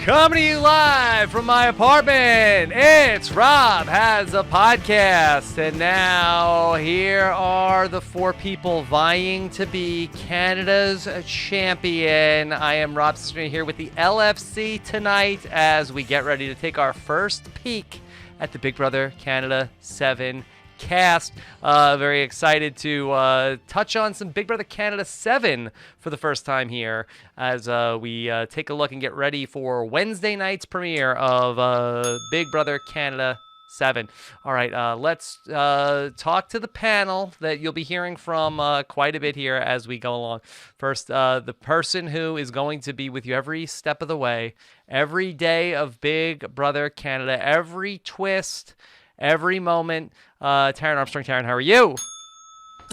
Coming to you live from my apartment, it's Rob Has a Podcast. And now here are the four people vying to be Canada's champion. I am Rob Cesternino here with the LFC tonight as we get ready to take our first peek at the Big Brother Canada 7 cast. Very excited to touch on some Big Brother Canada 7 for the first time here as we take a look and get ready for Wednesday night's premiere of Big Brother Canada 7. All right, let's talk to the panel that you'll be hearing from quite a bit here as we go along. First, the person who is going to be with you every step of the way, every day of Big Brother Canada, every twist, every moment. Taryn Armstrong. Taryn, how are you?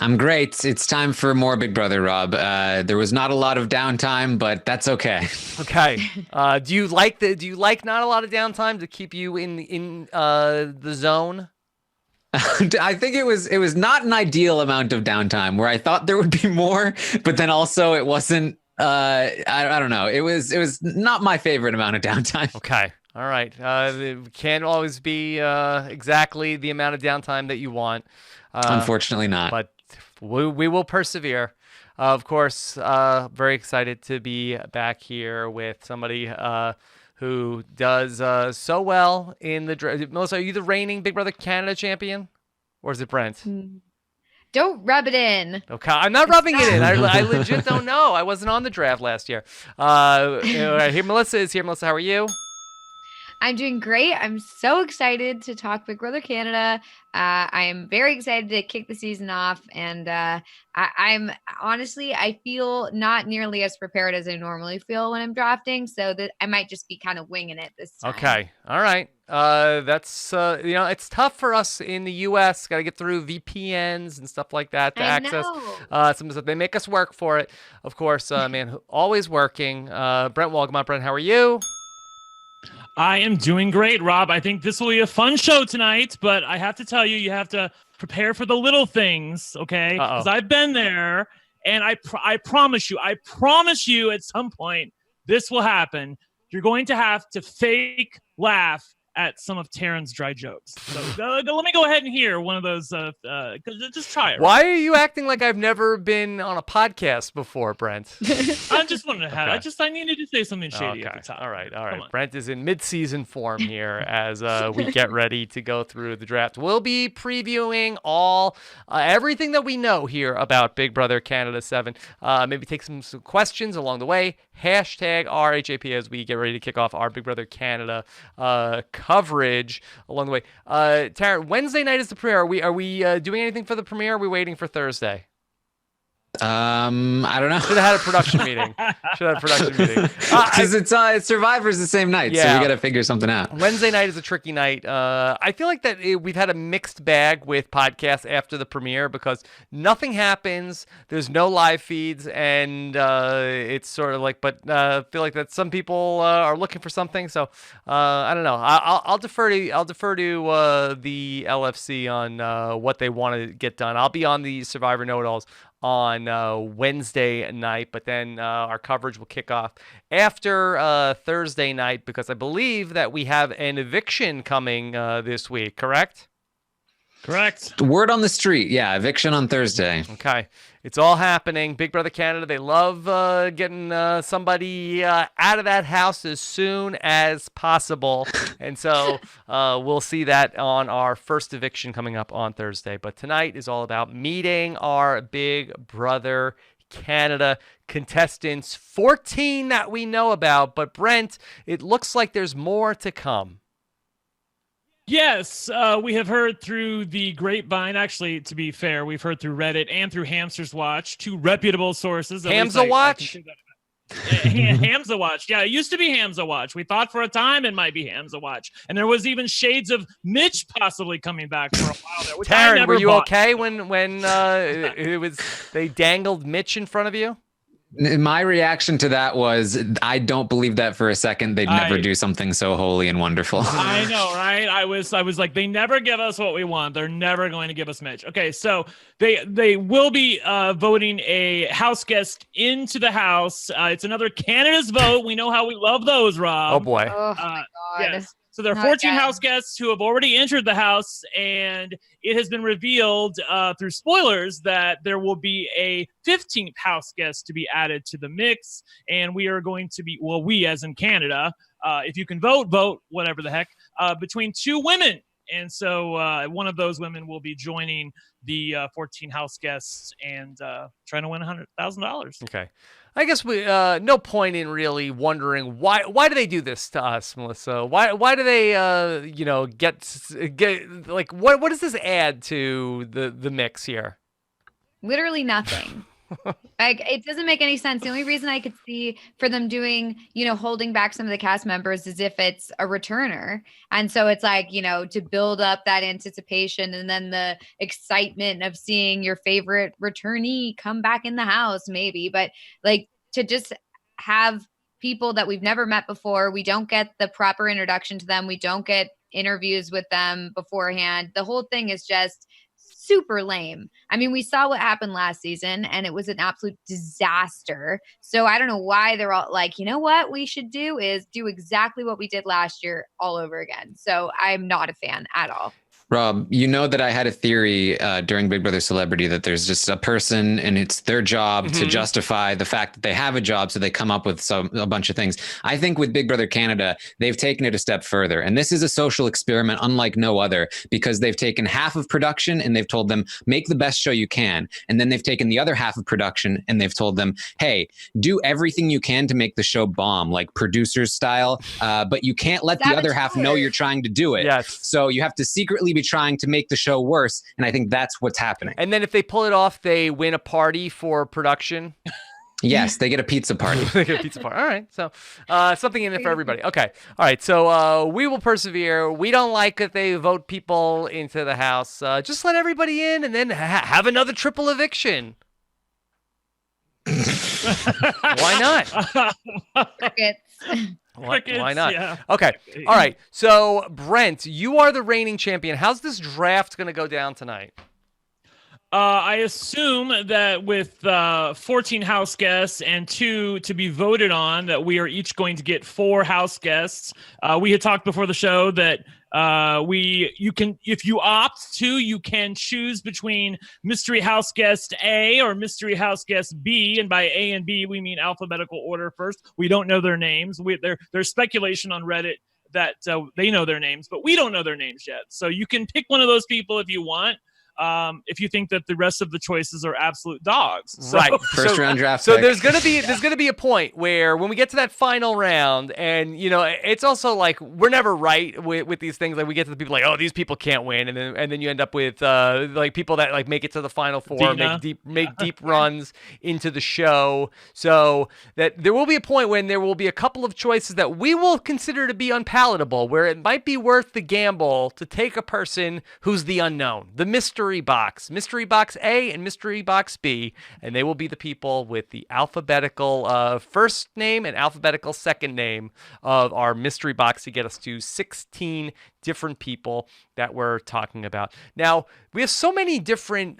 I'm great. It's time for more Big Brother, Rob. There was not a lot of downtime, but that's okay. Okay. Do you like not a lot of downtime to keep you in the zone? I think it was not an ideal amount of downtime where I thought there would be more, but then also it wasn't. I don't know. It was not my favorite amount of downtime. Okay. All right. It can't always be exactly the amount of downtime that you want. Unfortunately not. But we will persevere. Of course, very excited to be back here with somebody who does so well in the... Melissa, are you the reigning Big Brother Canada champion? Or is it Brent? Don't rub it in. Okay, I'm not rubbing it in. I legit don't know. I wasn't on the draft last year. Here, Melissa is here. Melissa, how are you? I'm doing great. I'm so excited to talk Big Brother Canada. I am very excited to kick the season off. And I'm honestly, I feel not nearly as prepared as I normally feel when I'm drafting. So that I might just be kind of winging it this time. Okay. All right. That's, it's tough for us in the U.S. Got to get through VPNs and stuff like that to access some stuff. They make us work for it. Of course, man, always working. Brent, welcome on. Brent, how are you? I am doing great, Rob. I think this will be a fun show tonight, but I have to tell you, you have to prepare for the little things, okay? Because I've been there, and I promise you at some point, this will happen. You're going to have to fake laugh at some of Taryn's dry jokes. So let me go ahead and hear one of those. Just try it. Why are you acting like I've never been on a podcast before, Brent? I just wanted to have. Okay. I needed to say something shady at the top. All right. Brent is in mid-season form here as we get ready to go through the draft. We'll be previewing everything that we know here about Big Brother Canada 7. Maybe take some questions along the way. Hashtag RHAP as we get ready to kick off our Big Brother Canada coverage along the way. Tara, Wednesday night is the premiere. Are we doing anything for the premiere? Or are we waiting for Thursday? I don't know. Should have had a production meeting. Because it's Survivor's the same night, so we got to figure something out. Wednesday night is a tricky night. I feel like that we've had a mixed bag with podcasts after the premiere because nothing happens. There's no live feeds, and it's sort of like. But I feel like that some people are looking for something. So I don't know. I'll defer to the LFC on what they want to get done. I'll be on the Survivor Know-It-Alls on Wednesday night, but then our coverage will kick off after Thursday night because I believe that we have an eviction coming this week, correct? Correct. Word on the street. Yeah, eviction on Thursday. Okay. It's all happening. Big Brother Canada, they love getting somebody out of that house as soon as possible. And so we'll see that on our first eviction coming up on Thursday. But tonight is all about meeting our Big Brother Canada contestants, 14 that we know about. But Brent, it looks like there's more to come. Yes, we have heard through the grapevine. Actually, to be fair, we've heard through Reddit and through Hamster's Watch, two reputable sources. Hamza Watch? Hamza Watch. Yeah, it used to be Hamza Watch. We thought for a time it might be Hamza Watch. And there was even shades of Mitch possibly coming back for a while there. Taryn, were you okay when it was they dangled Mitch in front of you? My reaction to that was, I don't believe that for a second. They'd never do something so holy and wonderful. I know, right? I was like, they never give us what we want. They're never going to give us Mitch. Okay, so they will be voting a house guest into the house. It's another Canada's vote. We know how we love those, Rob. Oh boy. Oh my God. Yes. So there are 14 house guests who have already entered the house, and it has been revealed through spoilers that there will be a 15th house guest to be added to the mix, and we are going to be, well, we as in Canada, if you can vote, whatever the heck, between two women. And so one of those women will be joining the 14 house guests and trying to win $100,000. Okay. I guess we no point in really wondering why do they do this to us, Melissa? Why do they get like what does this add to the mix here? Literally nothing. Like, it doesn't make any sense. The only reason I could see for them doing, holding back some of the cast members is if it's a returner. And so it's like, to build up that anticipation and then the excitement of seeing your favorite returnee come back in the house, maybe. But like, to just have people that we've never met before, we don't get the proper introduction to them. We don't get interviews with them beforehand. The whole thing is just super lame. I mean, we saw what happened last season and it was an absolute disaster. So I don't know why they're all like, you know what we should do is do exactly what we did last year all over again. So I'm not a fan at all. Rob, you know that I had a theory during Big Brother Celebrity that there's just a person and it's their job to justify the fact that they have a job. So they come up with a bunch of things. I think with Big Brother Canada, they've taken it a step further. And this is a social experiment unlike no other, because they've taken half of production and they've told them, make the best show you can. And then they've taken the other half of production and they've told them, hey, do everything you can to make the show bomb, like producers style. But you can't let the other half know you're trying to do it. Yes. So you have to secretly be trying to make the show worse, and I think that's what's happening. And then if they pull it off, they win a party for production. Yes, they get a pizza party. They get a pizza party. All right, so something in it for everybody. Okay, all right, so we will persevere. We don't like that they vote people into the house. Just let everybody in, and then have another triple eviction. Why not? Crickets. Why not? Yeah. Okay. All right. So, Brent, you are the reigning champion. How's this draft going to go down tonight? I assume that with 14 house guests and 2 to be voted on, that we are each going to get 4 house guests. We had talked before the show that you can, if you opt to, you can choose between mystery house guest A or mystery house guest B, and by A and B we mean alphabetical order first. We don't know their names. There's speculation on Reddit that they know their names, but we don't know their names yet. So you can pick one of those people if you want. If you think that the rest of the choices are absolute dogs. So, right. First round draft. So pick. there's gonna be a point where when we get to that final round, and it's also like we're never right with these things. Like we get to the people like, oh, these people can't win, and then you end up with like people that like make it to the final four, make deep runs into the show. So that there will be a point when there will be a couple of choices that we will consider to be unpalatable, where it might be worth the gamble to take a person who's the unknown, the mystery box A and mystery box B, and they will be the people with the alphabetical first name and alphabetical second name of our mystery box to get us to 16 different people that we're talking about. Now, we have so many different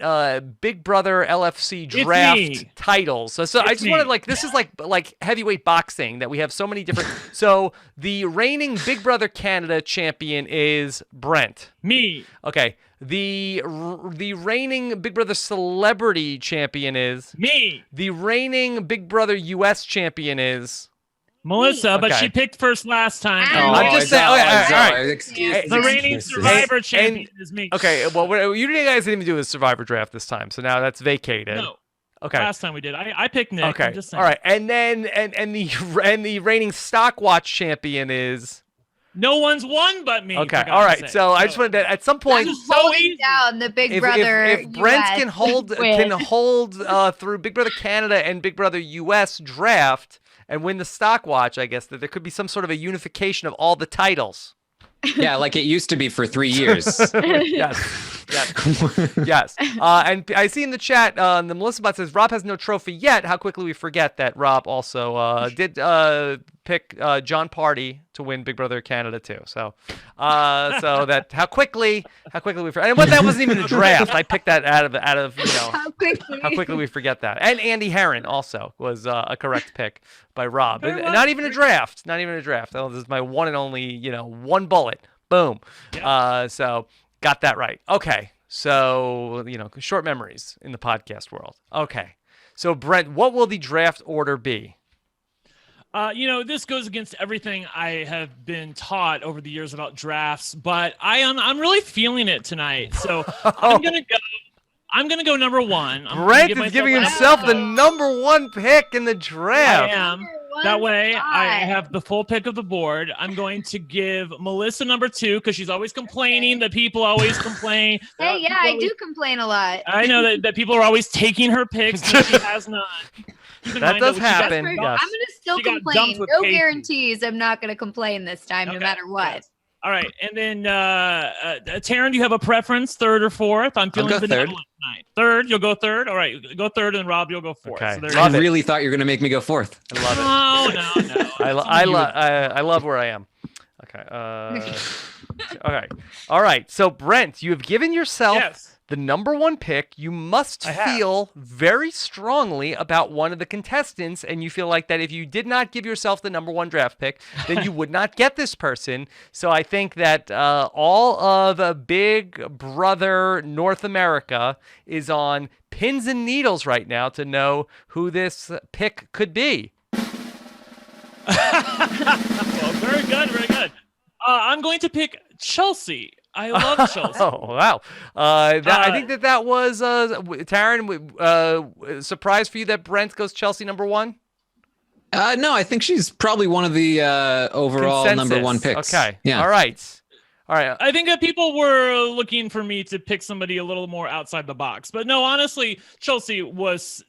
Big Brother LFC draft titles. So I just wanted, like, this is like heavyweight boxing, that we have so many different. So the reigning Big Brother Canada champion is Brent. Me. Okay. The reigning Big Brother Celebrity champion is me. The reigning Big Brother US champion is Melissa, but she picked first last time. I'm just saying. All right. Excuse the reigning Survivor champion is me. Okay, well, you guys didn't even do a Survivor draft this time, so now that's vacated. No. Okay. Last time we did, I picked Nick. Okay. I'm just saying. All right, and then the reigning Stockwatch champion is. No one's won but me. Okay. All right. So I just wanted to, at some point, so easy down the Big Brother. If Brent can hold through Big Brother Canada and Big Brother US draft and win the Stockwatch, I guess that there could be some sort of a unification of all the titles. Yeah, like it used to be for 3 years. Yes. And I see in the chat, the Melissa Bot says, Rob has no trophy yet. How quickly we forget that Rob also did pick John Party to win Big Brother Canada too. So that how quickly we forget. And that wasn't even a draft. I picked that out of how quickly we forget that. And Andy Herron also was a correct pick by Rob. Not even a draft. Oh, this is my one and only, one bullet. Boom. So got that right. Okay. So, short memories in the podcast world. Okay. So, Brent, what will the draft order be? This goes against everything I have been taught over the years about drafts, but I'm really feeling it tonight. So I'm gonna go number one. Brent is giving himself the number one pick in the draft. I am. That way, I have the full pick of the board. I'm going to give Melissa number 2 because she's always complaining that people always complain. Hey, I do complain a lot. I know that people are always taking her picks and she has none. That does happen. Yes. I'm going to still complain. No guarantees. I'm not going to complain this time, no matter what. Yes. All right, and then Taryn, do you have a preference, third or fourth? I'm feeling the third tonight. Third, you'll go third. All right, go third, and Rob, you'll go fourth. Okay. So I really thought you were going to make me go fourth. I love it. No. I love where I am. Okay. Okay. All right. So Brent, you have given yourself the number one pick. You must feel very strongly about one of the contestants, and you feel like that if you did not give yourself the number one draft pick, then you would not get this person. So I think that all of Big Brother North America is on pins and needles right now to know who this pick could be. Well, very good. I'm going to pick Chelsea. I love Chelsea. Oh, wow. I think that was, Taryn, surprise for you that Brent goes Chelsea number one? No, I think she's probably one of the overall Consensus. number one picks. Okay. Yeah. All right. I think that people were looking for me to pick somebody a little more outside the box. But no, honestly, Chelsea was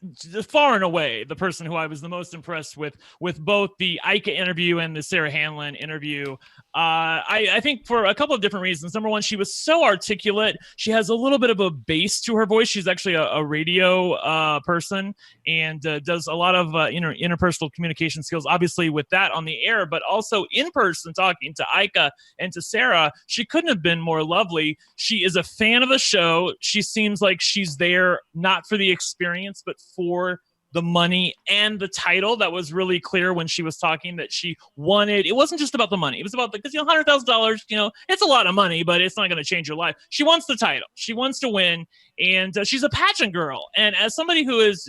far and away the person who I was the most impressed with both the Ika interview and the Sarah Hanlon interview. I think for a couple of different reasons. Number one, she was so articulate. She has a little bit of a bass to her voice. She's actually a radio person and does a lot of interpersonal communication skills, obviously with that on the air, but also in person talking to Ika and to Sarah. She couldn't have been more lovely. She is a fan of the show. She seems like she's there not for the experience, but for the money and the title. That was really clear when she was talking that she wanted. It wasn't just about the money. It was about because $100,000. It's a lot of money, but it's not going to change your life. She wants the title. She wants to win, and she's a pageant girl. And as somebody who is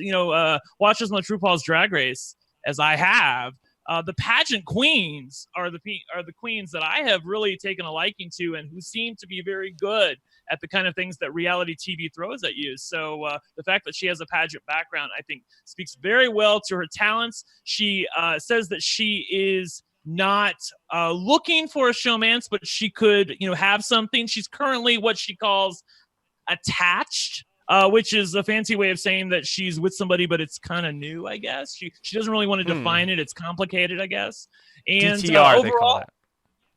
watches much RuPaul's Drag Race, as I have. The pageant queens are the queens that I have really taken a liking to and who seem to be very good at the kind of things that reality TV throws at you. So the fact that she has a pageant background, I think, speaks very well to her talents. She says that she is not looking for a showmance, but she could, have something. She's currently what she calls attached. Which is a fancy way of saying that she's with somebody, but it's kind of new, I guess. She doesn't really want to define it. It's complicated, I guess. And DTR, overall, they call it.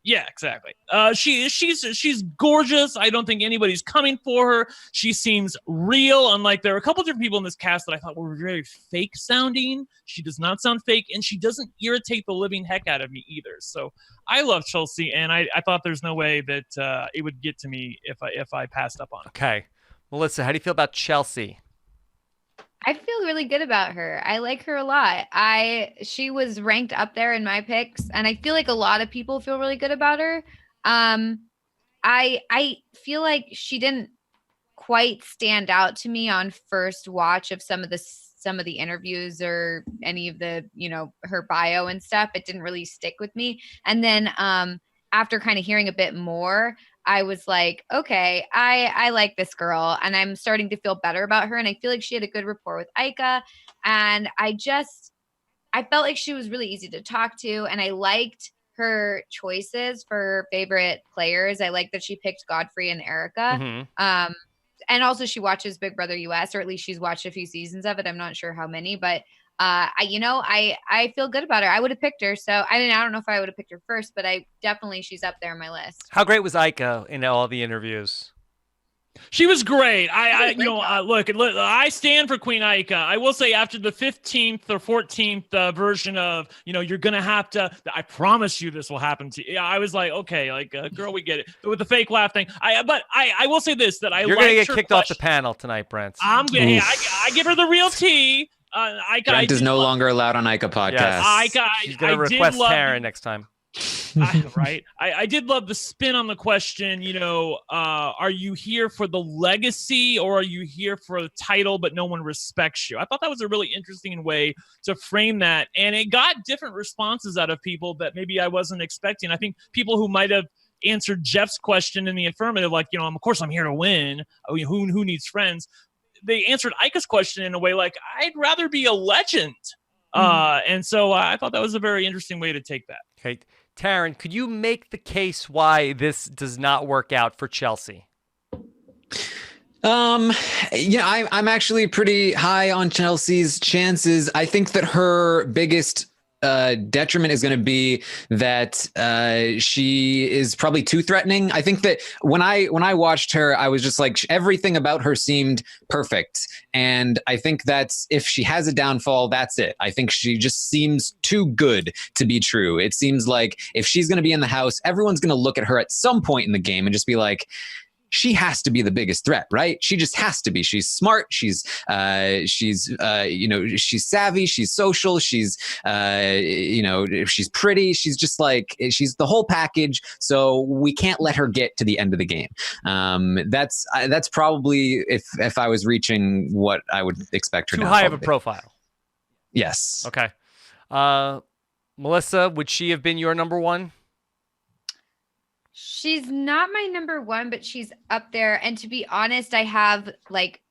Yeah, exactly. She's gorgeous. I don't think anybody's coming for her. She seems real. Unlike there are a couple different people in this cast that I thought were very fake sounding. She does not sound fake, and she doesn't irritate the living heck out of me either. So I love Chelsea, and I thought there's no way that it would get to me if I passed up on it. Okay. Melissa, how do you feel about Chelsea? I feel really good about her. I like her a lot. She was ranked up there in my picks, and I feel like a lot of people feel really good about her. I feel like she didn't quite stand out to me on first watch of some of the interviews or any of the, her bio and stuff. It didn't really stick with me. And then after kind of hearing a bit more, I was like, okay, I like this girl, and I'm starting to feel better about her. And I feel like she had a good rapport with Ika, and I felt like she was really easy to talk to, and I liked her choices for her favorite players. I like that she picked Godfrey and Erica. Mm-hmm. And also she watches Big Brother US, or at least she's watched a few seasons of it. I'm not sure how many, but I feel good about her. I would have picked her. So I don't know if I would have picked her first, but she's up there on my list. How great was Ika in all the interviews? She was great. Look, I stand for Queen Ika. I will say after the 15th or 14th version of, you're going to have to, I promise you this will happen to you. Yeah, I was like, okay, girl, we get it. But with the fake laugh thing, but I will say this, that you're going to get kicked off the panel tonight, Brent. I give her the real tea. Brent is no longer allowed on Ika podcast. Yes. She's going to request Taryn next time. Right. I did love the spin on the question, are you here for the legacy or are you here for the title, but no one respects you? I thought that was a really interesting way to frame that. And it got different responses out of people that maybe I wasn't expecting. I think people who might have answered Jeff's question in the affirmative, like, of course I'm here to win. Who needs friends? They answered Ika's question in a way like, I'd rather be a legend. And so I thought that was a very interesting way to take that. Okay. Taryn, could you make the case why this does not work out for Chelsea? I'm actually pretty high on Chelsea's chances. I think that her biggest detriment is going to be that she is probably too threatening. I think that when I watched her, I was just like, everything about her seemed perfect. And I think that's, if she has a downfall, that's it. I think she just seems too good to be true. It seems like if she's going to be in the house, everyone's going to look at her at some point in the game and just be like, she has to be the biggest threat, right? She just has to be. She's smart. She's savvy. She's social. She's pretty. She's just like, she's the whole package. So we can't let her get to the end of the game. That's probably if I was reaching what I would expect her. Too high of a profile. Yes. Okay. Melissa, would she have been your number one? She's not my number one, but she's up there. And to be honest, I have like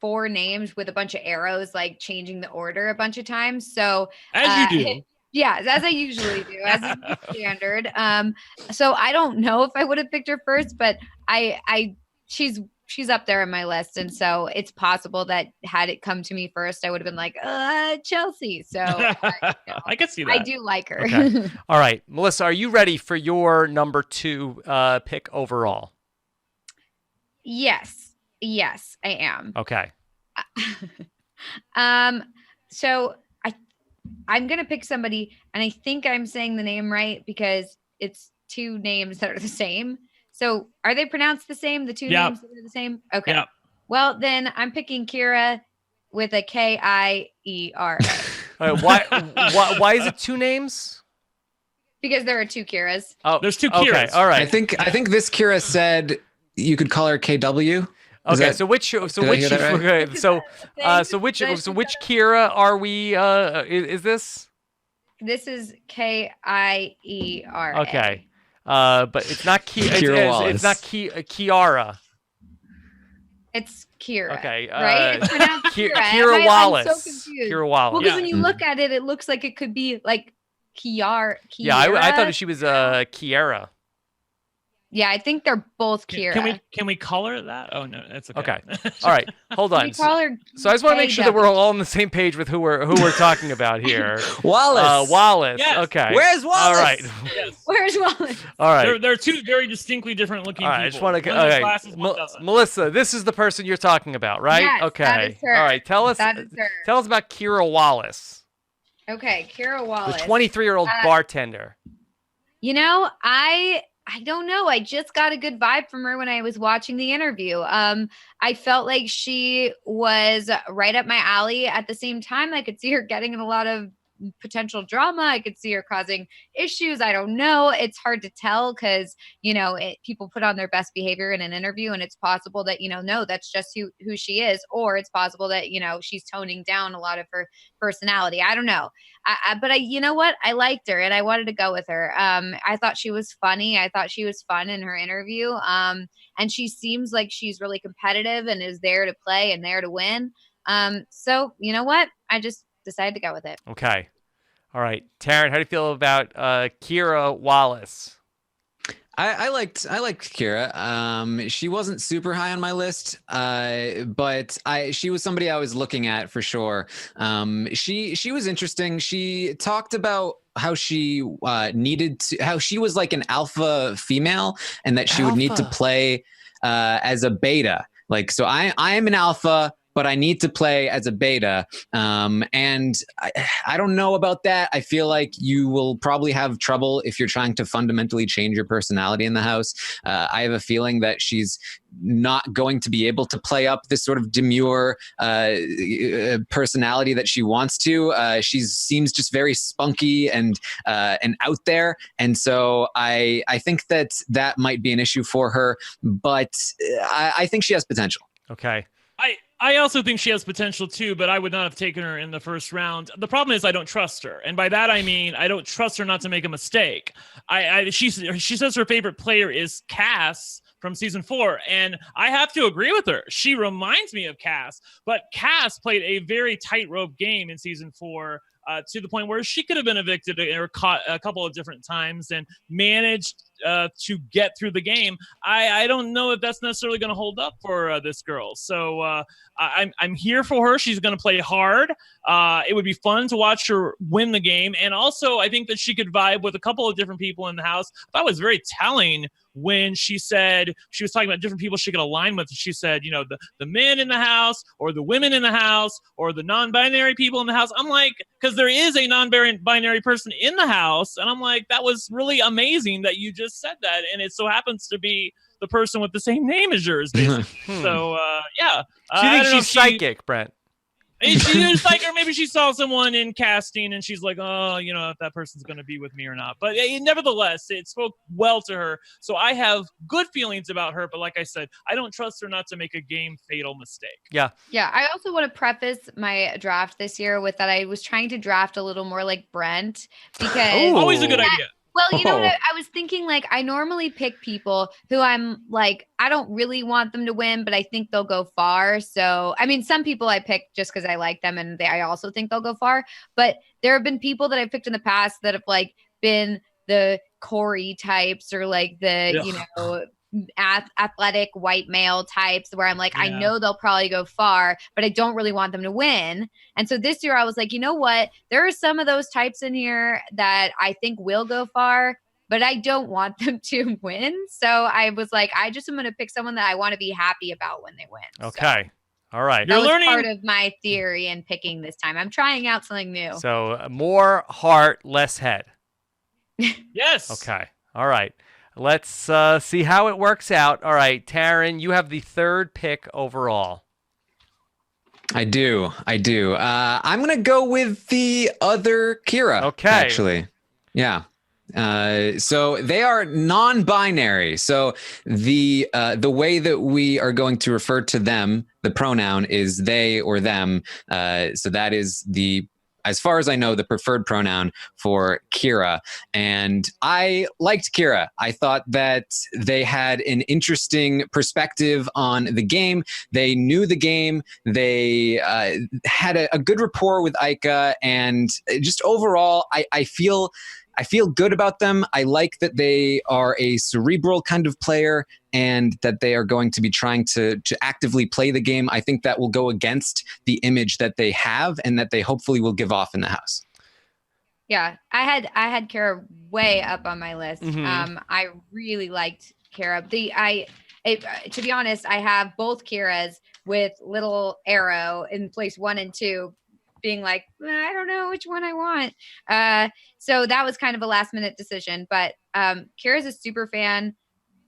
4 names with a bunch of arrows, like changing the order a bunch of times. So as you do. Yeah, as I usually do, as is the standard. So I don't know if I would have picked her first, but she's up there on my list. And so it's possible that had it come to me first, I would have been like, Chelsea. So I can see that. I do like her. Okay. All right. Melissa, are you ready for your number 2 pick overall? Yes, I am. Okay. So I'm going to pick somebody, and I think I'm saying the name right because it's 2 names that are the same. So are they pronounced the same? The 2 names that are the same? Okay. Yep. Well, then I'm picking Kira with a Kiera. All right, why is it 2 names? Because there are 2 Kiras. Oh, there's 2 Kiras. Okay, all right. I think this Kira said you could call her KW. Okay, so which Kira are we? Is this? This is Kiera. Okay. But it's not Kiara. It's not Kiara. It's Kira. Okay. Right? It's pronounced Kira. Kira Wallace. I'm so confused. Kira Wallace. Well, because when you look at it, it looks like it could be like Kiara. Yeah, I thought she was Kiara. Yeah, I think they're both Kira. Can we call her that? Oh no, that's okay. Okay. All right. Hold on. Call her so I just want to make sure that we're all on the same page with who we're talking about here. Wallace. Wallace. Yes. Okay. Where's Wallace? All right. Yes. Where's Wallace? All right. They're 2 very distinctly different looking people. I just want to. Melissa, this is the person you're talking about, right? Yes, okay. that is her. All right. Tell us about Kira Wallace. Okay, Kira Wallace. The 23-year-old bartender. I don't know. I just got a good vibe from her when I was watching the interview. I felt like she was right up my alley. At the same time, I could see her getting in a lot of potential drama. I could see her causing issues. I don't know. It's hard to tell because, people put on their best behavior in an interview, and it's possible that, no, that's just who she is. Or it's possible that, she's toning down a lot of her personality. I don't know. But you know what? I liked her and I wanted to go with her. I thought she was funny. I thought she was fun in her interview. And she seems like she's really competitive and is there to play and there to win. So you know what? I just decided to go with it. Okay. All right. Taryn, how do you feel about Kira Wallace? I liked Kira. She wasn't super high on my list, but she was somebody I was looking at for sure. She was interesting. She talked about how she how she was like an alpha female, and that she would need to play as a beta. Like, so I am an alpha, but I need to play as a beta. And I don't know about that. I feel like you will probably have trouble if you're trying to fundamentally change your personality in the house. I have a feeling that she's not going to be able to play up this sort of demure personality that she wants to. She seems just very spunky and out there. And so I think that might be an issue for her, but I think she has potential. Okay. I also think she has potential too, but I would not have taken her in the first round. The problem is I don't trust her. And by that, I mean, I don't trust her not to make a mistake. She says her favorite player is Cass from season 4. And I have to agree with her. She reminds me of Cass, but Cass played a very tightrope game in season 4 to the point where she could have been evicted or caught a couple of different times and managed to get through the game. I don't know if that's necessarily going to hold up for this girl. So I'm here for her. She's going to play hard. It would be fun to watch her win the game. And also, I think that she could vibe with a couple of different people in the house. That was very telling when she said, she was talking about different people she could align with. She said, you know, the men in the house or the women in the house or the non-binary people in the house. I'm like, because there is a non-binary person in the house. And I'm like, that was really amazing that you just said that. And it so happens to be the person with the same name as yours, basically. So, yeah. Do you think she's psychic, Brent? She's like, or maybe she saw someone in casting and she's like, oh, you know, if that person's going to be with me or not. But nevertheless, it spoke well to her. So I have good feelings about her. But like I said, I don't trust her not to make a game fatal mistake. Yeah. Yeah. I also want to preface my draft this year with that I was trying to draft a little more like Brent because always a good idea. Well, you know what? I was thinking, like, I normally pick people who I'm like, I don't really want them to win, but I think they'll go far. So, I mean, some people I pick just because I like them and I also think they'll go far. But there have been people that I've picked in the past that have like been the Corey types or like the, you know, athletic white male types where I'm like, I know they'll probably go far, but I don't really want them to win. And so this year I was like, you know what? There are some of those types in here that I think will go far, but I don't want them to win. So I was like, I just am going to pick someone that I want to be happy about when they win. Okay. All right. That was part of my theory in picking this time. I'm trying out something new. So more heart, less head. Yes. Okay. All right. Let's see how it works out. All right, Taryn, you have the third pick overall. I do. I'm going to go with the other Kira. Okay. Actually. Yeah. So they are non-binary. So the way that we are going to refer to them, the pronoun is they or them. So that is as far as I know, the preferred pronoun for Kira. And I liked Kira. I thought that they had an interesting perspective on the game. They knew the game. They had a good rapport with Aika. And just overall, I feel good about them. I like that they are a cerebral kind of player and that they are going to be trying to actively play the game. I think that will go against the image that they have and that they hopefully will give off in the house. Yeah, I had Kara way up on my list. Mm-hmm. I really liked Kara. To be honest, I have both Kiras with little arrow in place 1 and 2. Being like, I don't know which one I want. So that was kind of a last minute decision. But Kira's a super fan,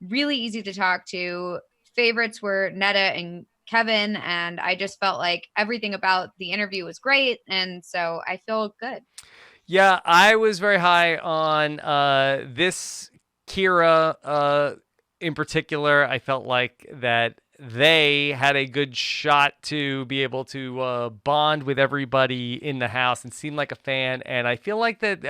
really easy to talk to. Favorites were Netta and Kevin. And I just felt like everything about the interview was great. And so I feel good. Yeah, I was very high on this Kira in particular. I felt like that they had a good shot to be able to bond with everybody in the house and seem like a fan. And I feel like that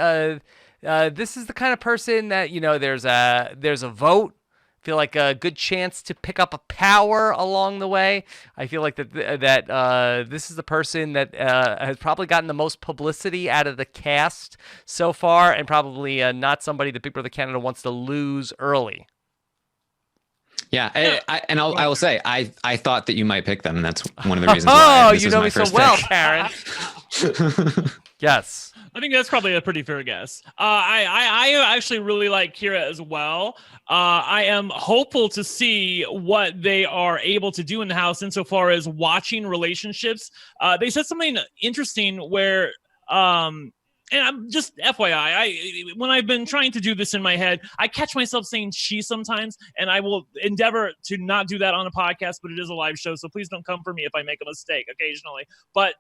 this is the kind of person that, you know, there's a vote feel like a good chance to pick up a power along the way. I feel like that this is the person that has probably gotten the most publicity out of the cast so far, and probably not somebody that Big Brother Canada wants to lose early. Yeah, I will say I thought that you might pick them, and that's one of the reasons why. Oh, you know me so well, Karen. Yes. I think that's probably a pretty fair guess. I actually really like Kyra as well. I am hopeful to see what they are able to do in the house insofar as watching relationships. They said something interesting where and I'm just FYI, when I've been trying to do this in my head, I catch myself saying she sometimes, and I will endeavor to not do that on a podcast, but it is a live show, so please don't come for me if I make a mistake occasionally. But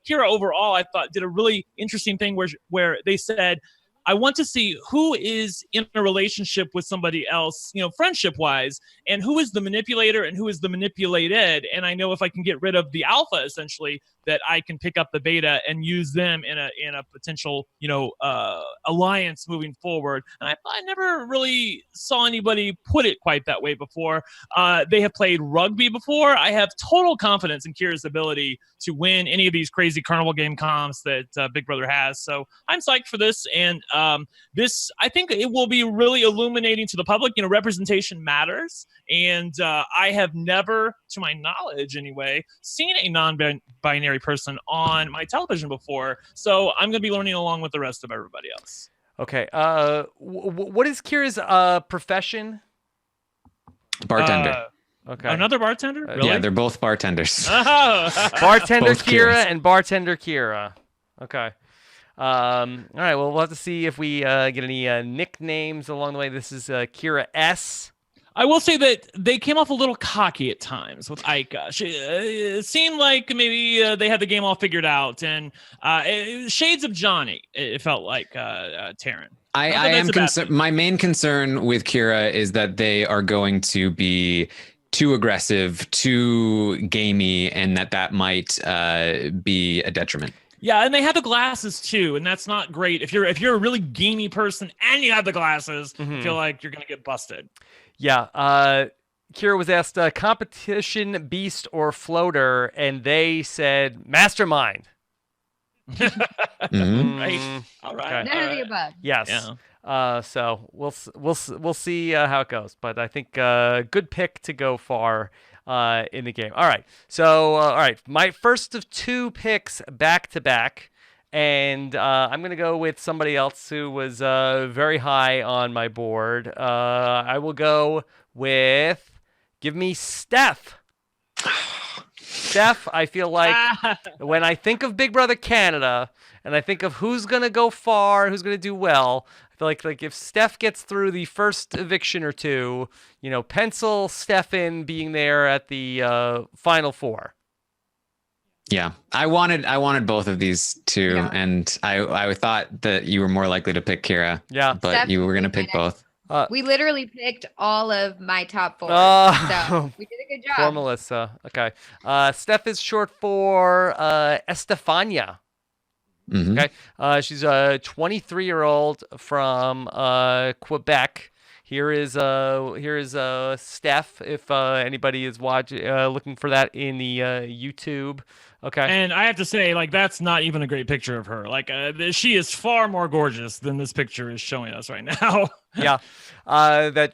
Kyra overall, I thought, did a really interesting thing where they said, I want to see who is in a relationship with somebody else, friendship-wise, and who is the manipulator and who is the manipulated. And I know if I can get rid of the alpha, essentially, that I can pick up the beta and use them in a potential, alliance moving forward. And I never really saw anybody put it quite that way before. They have played rugby before. I have total confidence in Kyra's ability to win any of these crazy carnival game comps that Big Brother has. So I'm psyched for this. And this, I think it will be really illuminating to the public. Representation matters. And I have never, to my knowledge anyway, seen a non-binary person on my television before. So I'm going to be learning along with the rest of everybody else. Okay. What is Kyra's profession? Bartender. Okay. Another bartender? Really? Yeah, they're both bartenders. Bartender Both Kyra Kyras. and Bartender Kyra. Okay. All right. Well, we'll have to see if we get any nicknames along the way. This is Kyra S. I will say that they came off a little cocky at times with Aika. It seemed like maybe they had the game all figured out, and shades of Johnny. It felt like Taryn. I am concerned. My main concern with Kyra is that they are going to be too aggressive, too gamey, and that might be a detriment. Yeah, and they have the glasses too, and that's not great. If you're a really gamey person and you have the glasses, I feel like you're gonna get busted. Yeah. Kyra was asked competition, beast, or floater, and they said mastermind. Right. All right. None of the above. Yes. Yeah. So we'll see how it goes, but I think good pick to go far in the game. All right. So all right, my first of two picks back to back. And I'm going to go with somebody else who was very high on my board. I will go with, give me Steph. Steph, I feel like when I think of Big Brother Canada and I think of who's going to go far, who's going to do well, I feel like if Steph gets through the first eviction or two, pencil Steph in being there at the Final Four. Yeah, I wanted both of these two, and I thought that you were more likely to pick Kyra. Yeah, but Steph, you were going to pick both. We literally picked all of my top four, so we did a good job. Poor Melissa. Okay, Steph is short for Estefania. Mm-hmm. Okay, she's a 23-year-old from Quebec. Here is Steph. If anybody is looking for that in the YouTube. Okay. And I have to say, that's not even a great picture of her. She is far more gorgeous than this picture is showing us right now. Yeah. That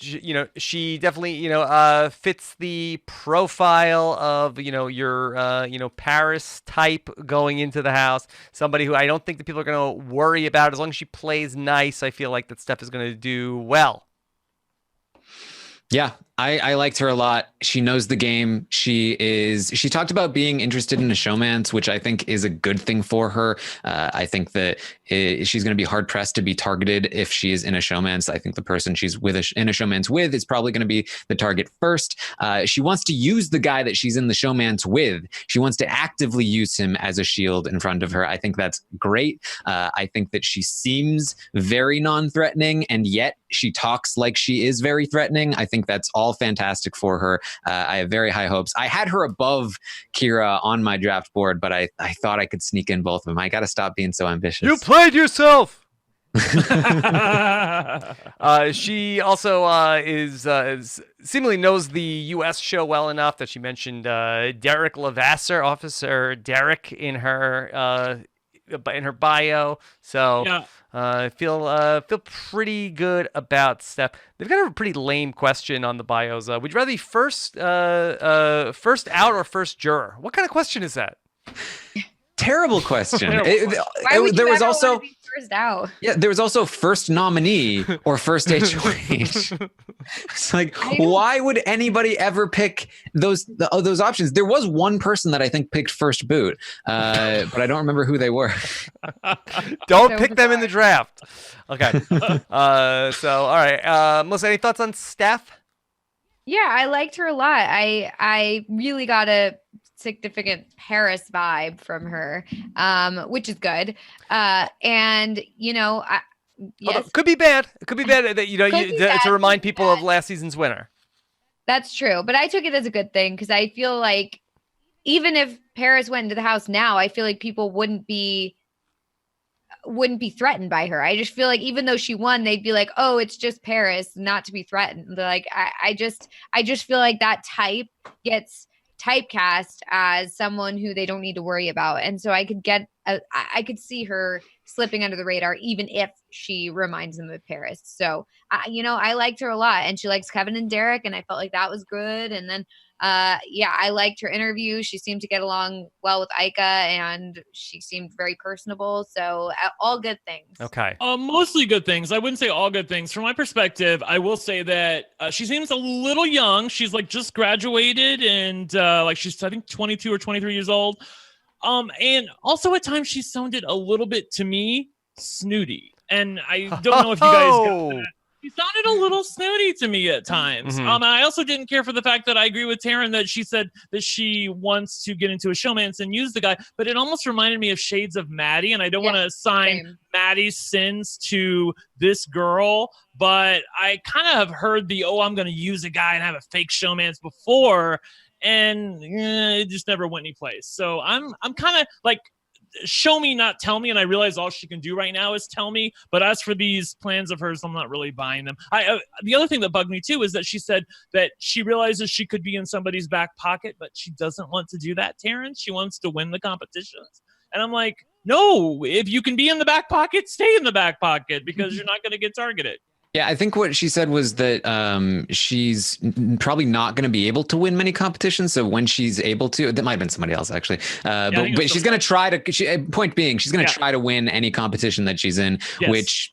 she definitely fits the profile of your Paris type going into the house. Somebody who I don't think that people are going to worry about as long as she plays nice. I feel like that Steph is going to do well. Yeah, I liked her a lot. She knows the game. She talked about being interested in a showmance, which I think is a good thing for her. I think that she's going to be hard pressed to be targeted if she is in a showmance. I think the person she's in a showmance with is probably going to be the target first. She wants to use the guy that she's in the showmance with. She wants to actively use him as a shield in front of her. I think that's great. I think that she seems very non-threatening, and yet she talks like she is very threatening. I think that's all fantastic for her. I have very high hopes. I had her above Kyra on my draft board, but I thought I could sneak in both of them. I got to stop being so ambitious. You played yourself. She also is seemingly knows the U.S. show well enough that she mentioned Derek Levasseur, Officer Derek, in her bio. So I feel pretty good about Steph. They've got a pretty lame question on the bios. Would you rather be first out or first juror? What kind of question is that? Terrible question. Why would you there was ever also want to be first out? Yeah, there was also first nominee or first HOH. It's like, why would anybody ever pick those options? There was one person that I think picked first boot, but I don't remember who they were. Don't pick them in the draft. Okay. So all right, Melissa, any thoughts on Steph? Yeah, I liked her a lot. I really got a significant Paris vibe from her, which is good. And yes, could be bad. It could be bad that to remind people of last season's winner. That's true, but I took it as a good thing because I feel like even if Paris went into the house now, I feel like people wouldn't be threatened by her. I just feel like even though she won, they'd be like, "Oh, it's just Paris, not to be threatened." They're like, I just feel like that type gets typecast as someone who they don't need to worry about, and so I could see her slipping under the radar even if she reminds them of Paris. So I liked her a lot, and she likes Kevin and Derek, and I felt like that was good. And then I liked her interview. She seemed to get along well with Ica, and she seemed very personable. So all good things. Okay. Mostly good things. I wouldn't say all good things. From my perspective, I will say that she seems a little young. She's like just graduated, and she's I think 22 or 23 years old. And also at times she sounded a little bit to me snooty, and I don't know if you guys got that. She sounded a little snooty to me at times. Mm-hmm. And I also didn't care for the fact that I agree with Taryn that she said that she wants to get into a showmance and use the guy, but it almost reminded me of shades of Maddie, and I don't want to assign Maddie's sins to this girl, but I kind of have heard I'm going to use a guy and have a fake showmance before, and it just never went anyplace. So I'm kind of like, show me, not tell me. And I realize all she can do right now is tell me. But as for these plans of hers, I'm not really buying them. The other thing that bugged me too is that she said that she realizes she could be in somebody's back pocket, but she doesn't want to do that, Terrence. She wants to win the competitions. And I'm like, no, if you can be in the back pocket, stay in the back pocket, because you're not going to get targeted. Yeah, I think what she said was that she's probably not going to be able to win many competitions. So when she's able to, that might have been somebody else actually. But she's going to try to. Point being, she's going to try to win any competition that she's in, which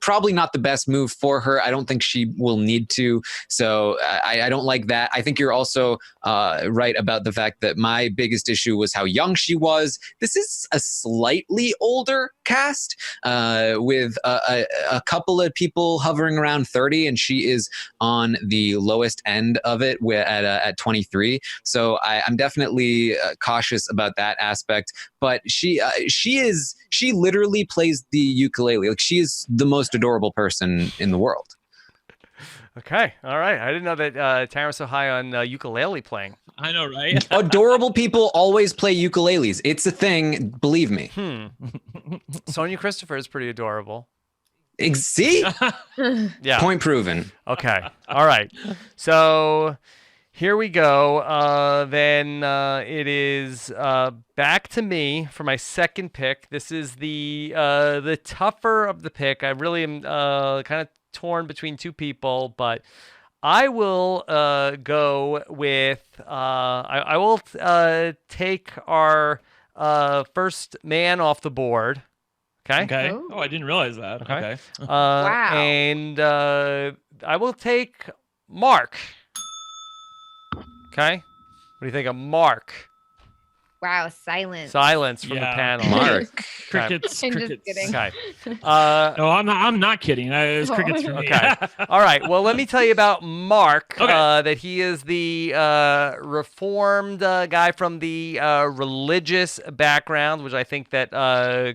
probably not the best move for her. I don't think she will need to. So I don't like that. I think you're also right about the fact that my biggest issue was how young she was. This is a slightly older cast with a couple of people hovering around 30, and she is on the lowest end of it at 23. So I'm definitely cautious about that aspect. But she literally plays the ukulele. Like, she is the most adorable person in the world. Okay, all right. I didn't know that Taryn was so high on ukulele playing. I know, right? Adorable people always play ukuleles. It's a thing, believe me. Sonia Christopher is pretty adorable. See? Yeah. Point proven. Okay. All right. So here we go. Then it is back to me for my second pick. This is the tougher of the pick. I really am kind of torn between two people, but I will go with I will take our first man off the board. Okay. Oh, I didn't realize that. Okay. Wow. And I will take Mark. Okay. What do you think of Mark? Wow, silence. Silence from the panel. Mark. Crickets. I'm Crickets. just kidding. Okay. No, I'm not kidding. It's crickets for me. Okay. All right. Well, let me tell you about Mark. Okay. That he is the reformed guy from the religious background, which I think that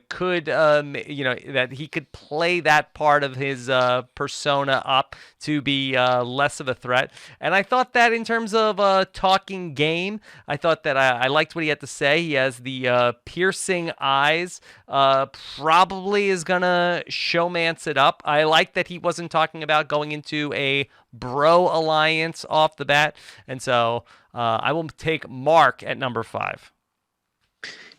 could, that he could play that part of his persona up to be less of a threat. And I thought that in terms of talking game, I thought that I liked what he had to say. say. He has the piercing eyes. Probably is going to showmance it up. I like that he wasn't talking about going into a bro alliance off the bat. And so I will take Mark at number 5.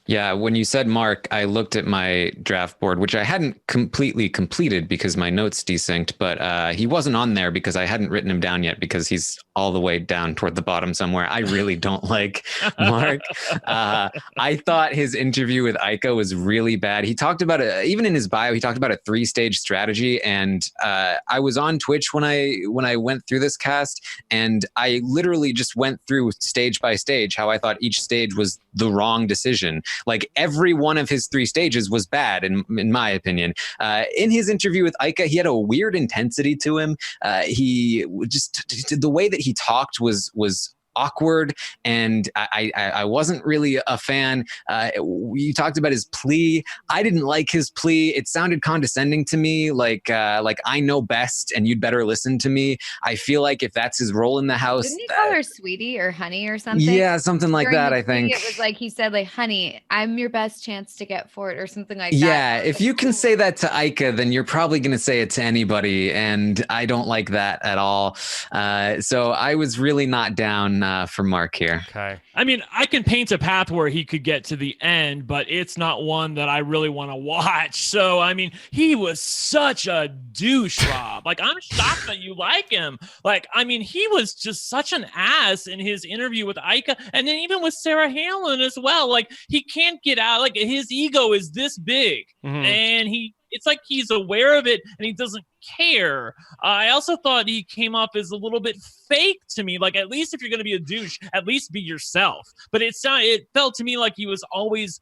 Yeah, when you said Mark, I looked at my draft board, which I hadn't completely completed because my notes desynced, but he wasn't on there because I hadn't written him down yet because he's all the way down toward the bottom somewhere. I really don't like Mark. I thought his interview with Ica was really bad. He talked about it, even in his bio, he talked about a 3-stage strategy. And I was on Twitch when I went through this cast, and I literally just went through stage by stage how I thought each stage was the wrong decision. Like every one of his 3 stages was bad, in my opinion. In his interview with Ica, he had a weird intensity to him. He just, the way that he talked was awkward, and I wasn't really a fan. You talked about his plea. I didn't like his plea. It sounded condescending to me, like I know best and you'd better listen to me. I feel like if that's his role in the house, didn't he call her sweetie or honey or something? Yeah, something like During that. the I think plea, it was like he said, like, honey, I'm your best chance to get for it, or something like that. Yeah, if you can say that to Ica, then you're probably going to say it to anybody, and I don't like that at all. So I was really not down for Mark here. Okay. I mean, I can paint a path where he could get to the end, but it's not one that I really want to watch. So, I mean, he was such a douche, Rob. Like, I'm shocked that you like him. Like, I mean, he was just such an ass in his interview with Ica, and then even with Sarah Hamlin as well. Like, he can't get out. Like, his ego is this big, and it's like he's aware of it and he doesn't care. I also thought he came off as a little bit fake to me. Like, at least if you're going to be a douche, at least be yourself. But it felt to me like he was always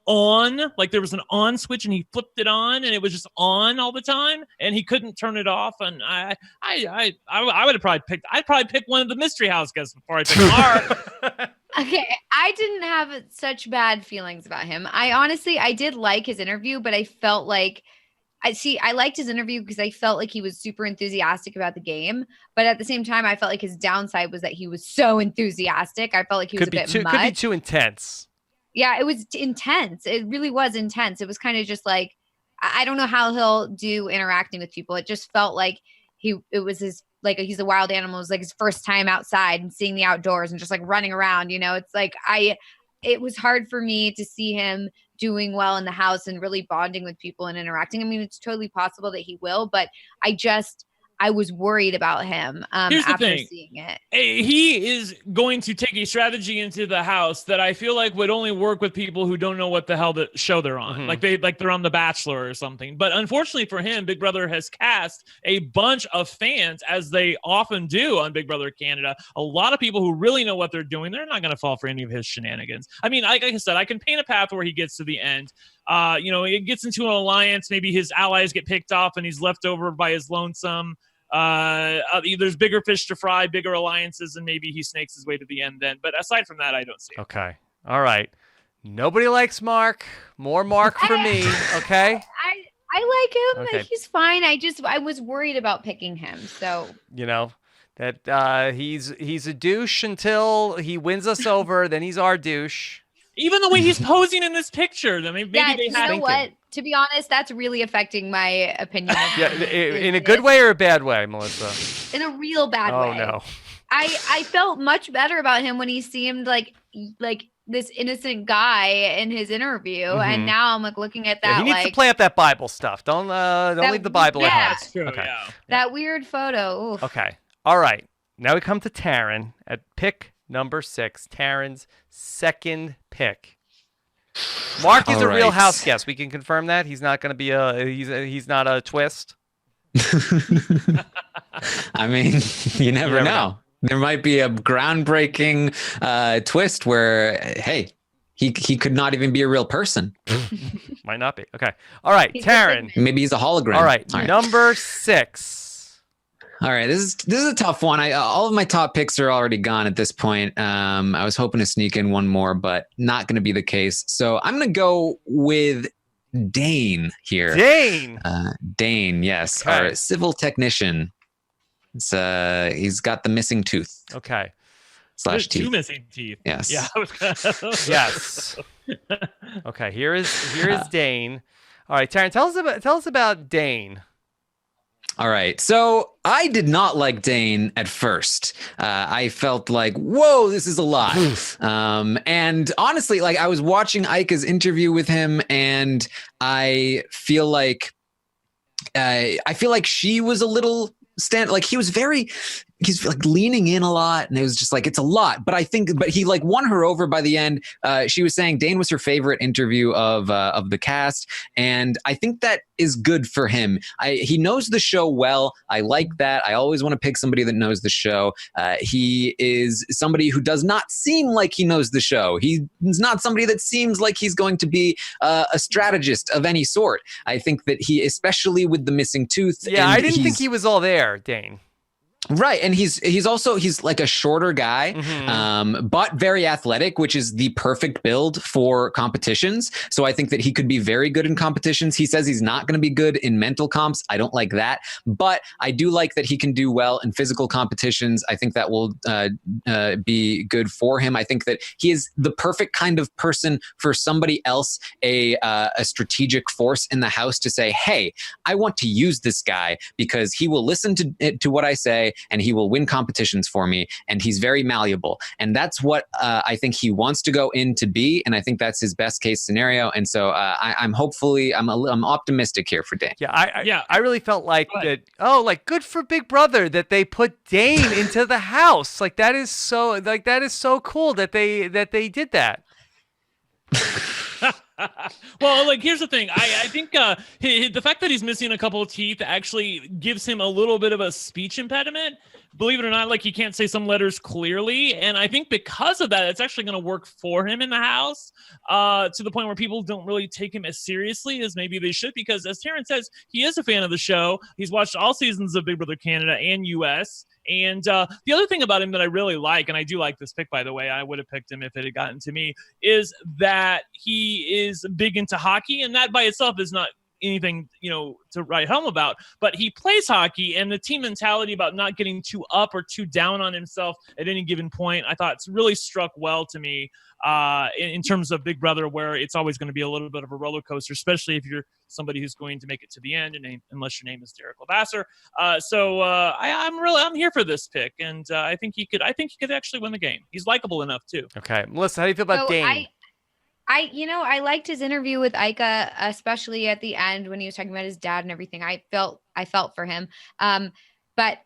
on, like there was an on switch and he flipped it on and it was just on all the time and he couldn't turn it off. And I would have I'd probably pick one of the Mystery House guests before I pick Mark. Okay, I didn't have such bad feelings about him. I did like his interview, but I felt like I liked his interview because I felt like he was super enthusiastic about the game. But at the same time, I felt like his downside was that he was so enthusiastic. I felt like he was a bit much. Could be too intense. Yeah, it was intense. It really was intense. It was kind of just like, I don't know how he'll do interacting with people. It just felt like it was his, like, he's a wild animal. It was like his first time outside and seeing the outdoors and just like running around, you know. It's like it was hard for me to see him doing well in the house and really bonding with people and interacting. I mean, it's totally possible that he will, but I was worried about him after seeing it. He is going to take a strategy into the house that I feel like would only work with people who don't know what the hell the show they're on. Like they're on The Bachelor or something. But unfortunately for him, Big Brother has cast a bunch of fans, as they often do on Big Brother Canada. A lot of people who really know what they're doing, they're not going to fall for any of his shenanigans. I mean, like I said, I can paint a path where he gets to the end. It gets into an alliance. Maybe his allies get picked off and he's left over by his lonesome. There's bigger fish to fry, bigger alliances, and maybe he snakes his way to the end then. But aside from that, I don't see it. Okay. All right. Nobody likes Mark. More Mark for me. Okay. I like him. Okay. He's fine. I was worried about picking him. So, that he's a douche until he wins us over. Then he's our douche. Even the way he's posing in this picture. I mean, maybe you know what? To be honest, that's really affecting my opinion. In a good way or a bad way, Melissa? In a real bad way. Oh, no. I felt much better about him when he seemed like this innocent guy in his interview, and now I'm like looking at that. He needs to play up that Bible stuff. Don't leave the Bible at home. That's true. Okay. Yeah. That weird photo. Oof. Okay. All right. Now we come to Taryn at pick number 6. Taryn's second pick. Mark is a Real House guest. We can confirm that he's not going to be he's not a twist. I mean, you never know. There might be a groundbreaking twist where, hey, he could not even be a real person. Might not be. Okay. All right, Taryn. Maybe he's a hologram. All right, number 6. All right, this is a tough one. All of my top picks are already gone at this point. I was hoping to sneak in one more, but not going to be the case. So I'm going to go with Dane here. Dane, yes, okay. Our civil technician. He's got the missing tooth. Okay. slash teeth. Two missing teeth. Yes. Yeah. Yes. Okay. Here is Dane. All right, Taryn, tell us about Dane. All right. So I did not like Dane at first. I felt like, whoa, this is a lot. And honestly, like I was watching Ika's interview with him, and I feel like she was a little he's like leaning in a lot, and it was just like, it's a lot. But he like won her over by the end. She was saying Dane was her favorite interview of the cast, and I think that is good for him. He knows the show well. I like that. I always want to pick somebody that knows the show. He is somebody who does not seem like he knows the show. He's not somebody that seems like he's going to be a strategist of any sort. I think that he, especially with the missing tooth. Yeah, I didn't think he was all there, Dane. Right. And he's like a shorter guy, but very athletic, which is the perfect build for competitions. So I think that he could be very good in competitions. He says he's not going to be good in mental comps. I don't like that, but I do like that he can do well in physical competitions. I think that will be good for him. I think that he is the perfect kind of person for somebody else, a strategic force in the house, to say, hey, I want to use this guy because he will listen to what I say, and he will win competitions for me, and he's very malleable. And that's what I think he wants to go in to be, and I think that's his best case scenario. And so I'm optimistic here for Dane. I really felt like that. Oh, like good for Big Brother that they put Dane into the house. Like that is so cool that they did that. Well, like here's the thing. I think the fact that he's missing a couple of teeth actually gives him a little bit of a speech impediment. Believe it or not, like he can't say some letters clearly, and I think because of that, it's actually going to work for him in the house to the point where people don't really take him as seriously as maybe they should. Because as Taryn says, he is a fan of the show. He's watched all seasons of Big Brother Canada and US. And the other thing about him that I really like, and I do like this pick, by the way, I would have picked him if it had gotten to me, is that he is big into hockey, and that by itself is not anything, to write home about, but he plays hockey, and the team mentality about not getting too up or too down on himself at any given point, I thought it's really struck well to me in terms of Big Brother, where it's always going to be a little bit of a roller coaster, especially if you're somebody who's going to make it to the end, unless your name is Derek Levasseur. I'm here for this pick, and I think he could actually win the game. He's likable enough too. Okay, Melissa, how do you feel about Dane? I liked his interview with Ika, especially at the end when he was talking about his dad and everything. I felt for him. But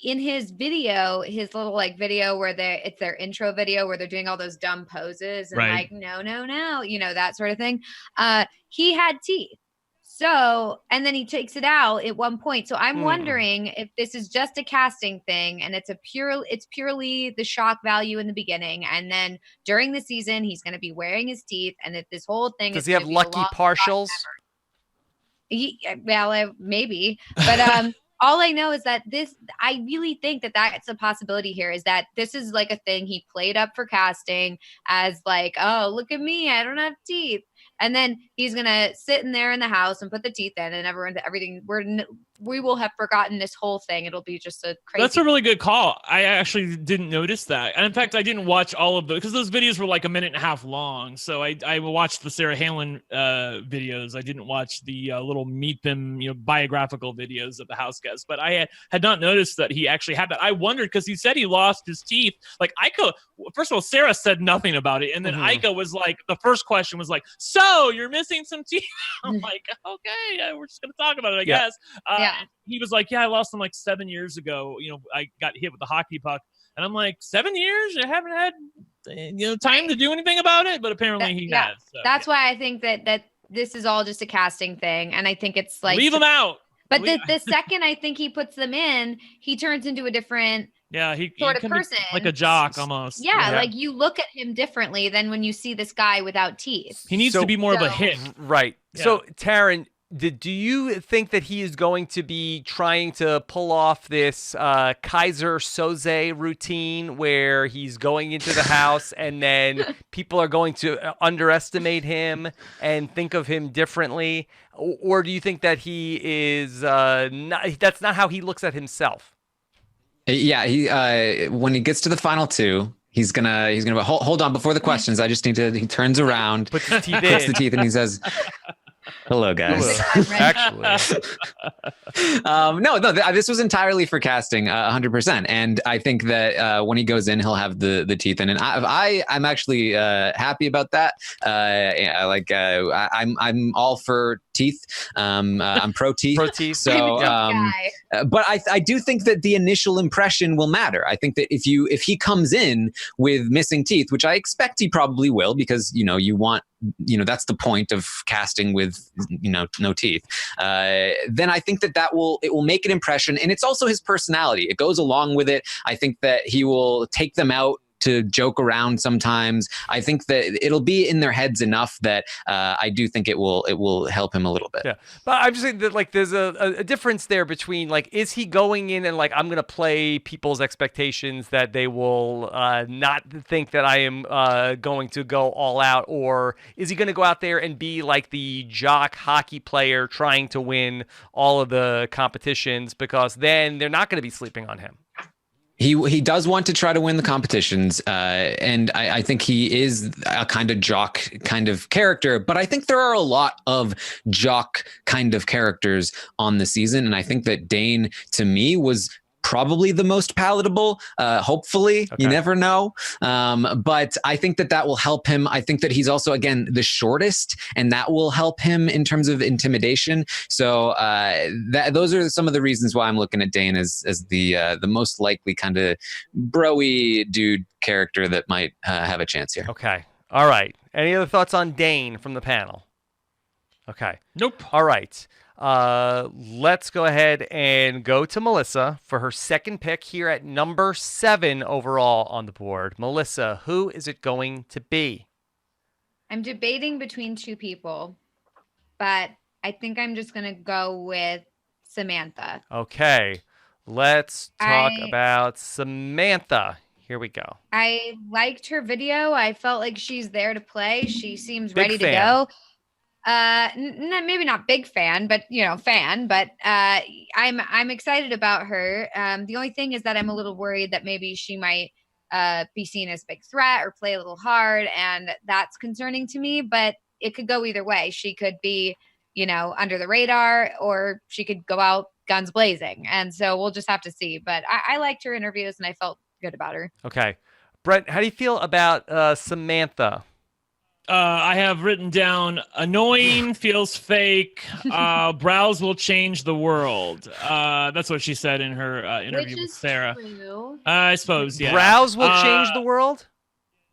in his video, his little video where it's their intro video where they're doing all those dumb poses and like, no, that sort of thing. He had teeth. So, and then he takes it out at one point. So I'm wondering if this is just a casting thing and it's purely the shock value in the beginning. And then during the season, he's going to be wearing his teeth, and that this whole thing does he have lucky partials? Maybe, but, all I know is that I really think that that's a possibility here, is that this is like a thing he played up for casting as like, oh, look at me, I don't have teeth. And then he's going to sit in there in the house and put the teeth in, and everything. We will have forgotten this whole thing. It'll be just a crazy. That's a really good call. I actually didn't notice that. And in fact, I didn't watch all of those because those videos were like a minute and a half long. So I watched the Sarah Hanlon videos. I didn't watch the little meet them, biographical videos of the house guests. But I had not noticed that he actually had that. I wondered because he said he lost his teeth. Like Ika, first of all, Sarah said nothing about it. And then Ika was like, the first question was like, so you're missing some teeth? I'm like, okay, we're just going to talk about it, I guess. He was like, yeah, I lost them like 7 years ago. I got hit with the hockey puck. And I'm like, 7 years? You haven't had, time to do anything about it? But apparently he has. So, that's why I think that this is all just a casting thing. And I think it's like. Leave them out. But the second I think he puts them in, he turns into a different sort of person. Like a jock almost. Yeah, like you look at him differently than when you see this guy without teeth. He needs to be more of a hit. Right. Yeah. So, Taryn, do you think that he is going to be trying to pull off this Kaiser Soze routine where he's going into the house and then people are going to underestimate him and think of him differently? Or do you think that he is that's not how he looks at himself? Yeah, he when he gets to the final two, he's gonna hold on before the questions. I just need to. He turns around, Puts his teeth puts the in. teeth, and he says, "Hello, guys." Hello. Actually, no, this was entirely for casting, 100%. And I think that when he goes in, he'll have the teeth in. And I'm actually happy about that. I'm all for teeth. I'm pro teeth. Pro teeth. So, Guy. but I do think that the initial impression will matter. I think that if he comes in with missing teeth, which I expect he probably will, because you want, that's the point of casting with no teeth, then I think that it will make an impression, and it's also his personality. It goes along with it. I think that he will take them out to joke around sometimes. I think that it'll be in their heads enough that I do think it will help him a little bit. Yeah, but I'm just saying that like there's a difference there between like, is he going in and like, I'm gonna play people's expectations that they will not think that I am going to go all out, or is he gonna go out there and be like the jock hockey player trying to win all of the competitions, because then they're not gonna be sleeping on him. He does want to try to win the competitions, and I think he is a kind of jock kind of character. But I think there are a lot of jock kind of characters on the season, and I think that Dane, to me, was probably the most palatable. Hopefully, you never know. But I think that will help him. I think that he's also, again, the shortest, and that will help him in terms of intimidation. So those are some of the reasons why I'm looking at Dane as the most likely kind of bro-y dude character that might have a chance here. Okay. All right. Any other thoughts on Dane from the panel? Okay. Nope. All right. Let's go ahead and go to Melissa for her second pick here at number 7 overall on the board. Melissa, who is it going to be? I'm debating between two people, but I think I'm just going to go with Samantha. Okay. Let's talk about Samantha. Here we go. I liked her video. I felt like she's there to play. She seems Big ready fan. to go. Maybe not big fan, but fan. But I'm excited about her. The only thing is that I'm a little worried that maybe she might be seen as a big threat or play a little hard, and that's concerning to me. But it could go either way. She could be, under the radar, or she could go out guns blazing. And so we'll just have to see. But I liked her interviews, and I felt good about her. Okay. Brent, how do you feel about Samantha? I have written down annoying, feels fake. Brows will change the world. That's what she said in her interview with Sarah. True. I suppose, yeah. Brows will change the world?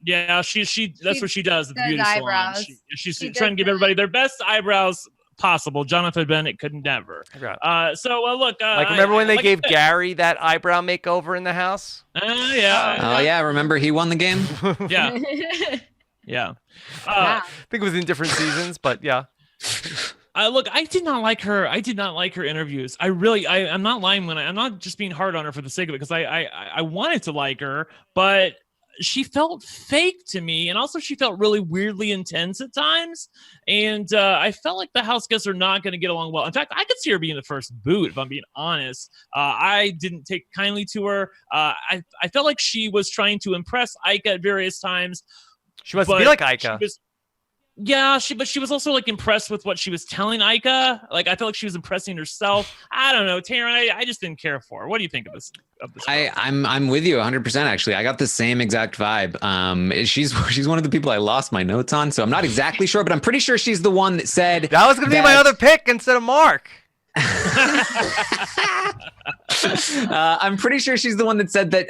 Yeah, she that's what she does at the beauty eyebrows. salon. She's She trying to does give everybody their best eyebrows possible. Jonathan Bennett could never. Look. Like, remember when they gave Gary that eyebrow makeover in the house? Yeah. Oh, yeah. Remember he won the game? Yeah. Yeah. I think it was in different seasons, but yeah. Look, I did not like her. I did not like her interviews. I'm not lying I'm not just being hard on her for the sake of it, because I wanted to like her, but she felt fake to me. And also she felt really weirdly intense at times. And I felt like the house guests are not going to get along well. In fact, I could see her being the first boot, if I'm being honest. I didn't take kindly to her. I felt like she was trying to impress Ika at various times. She wants to be like Ika. But she was also like impressed with what she was telling Ika. Like, I felt like she was impressing herself. I don't know, Taryn. I just didn't care for her. What do you think of this? I'm with you 100%. Actually, I got the same exact vibe. She's one of the people I lost my notes on, so I'm not exactly sure, but I'm pretty sure she's the one that said that was going to be my other pick instead of Mark. I'm pretty sure she's the one that said that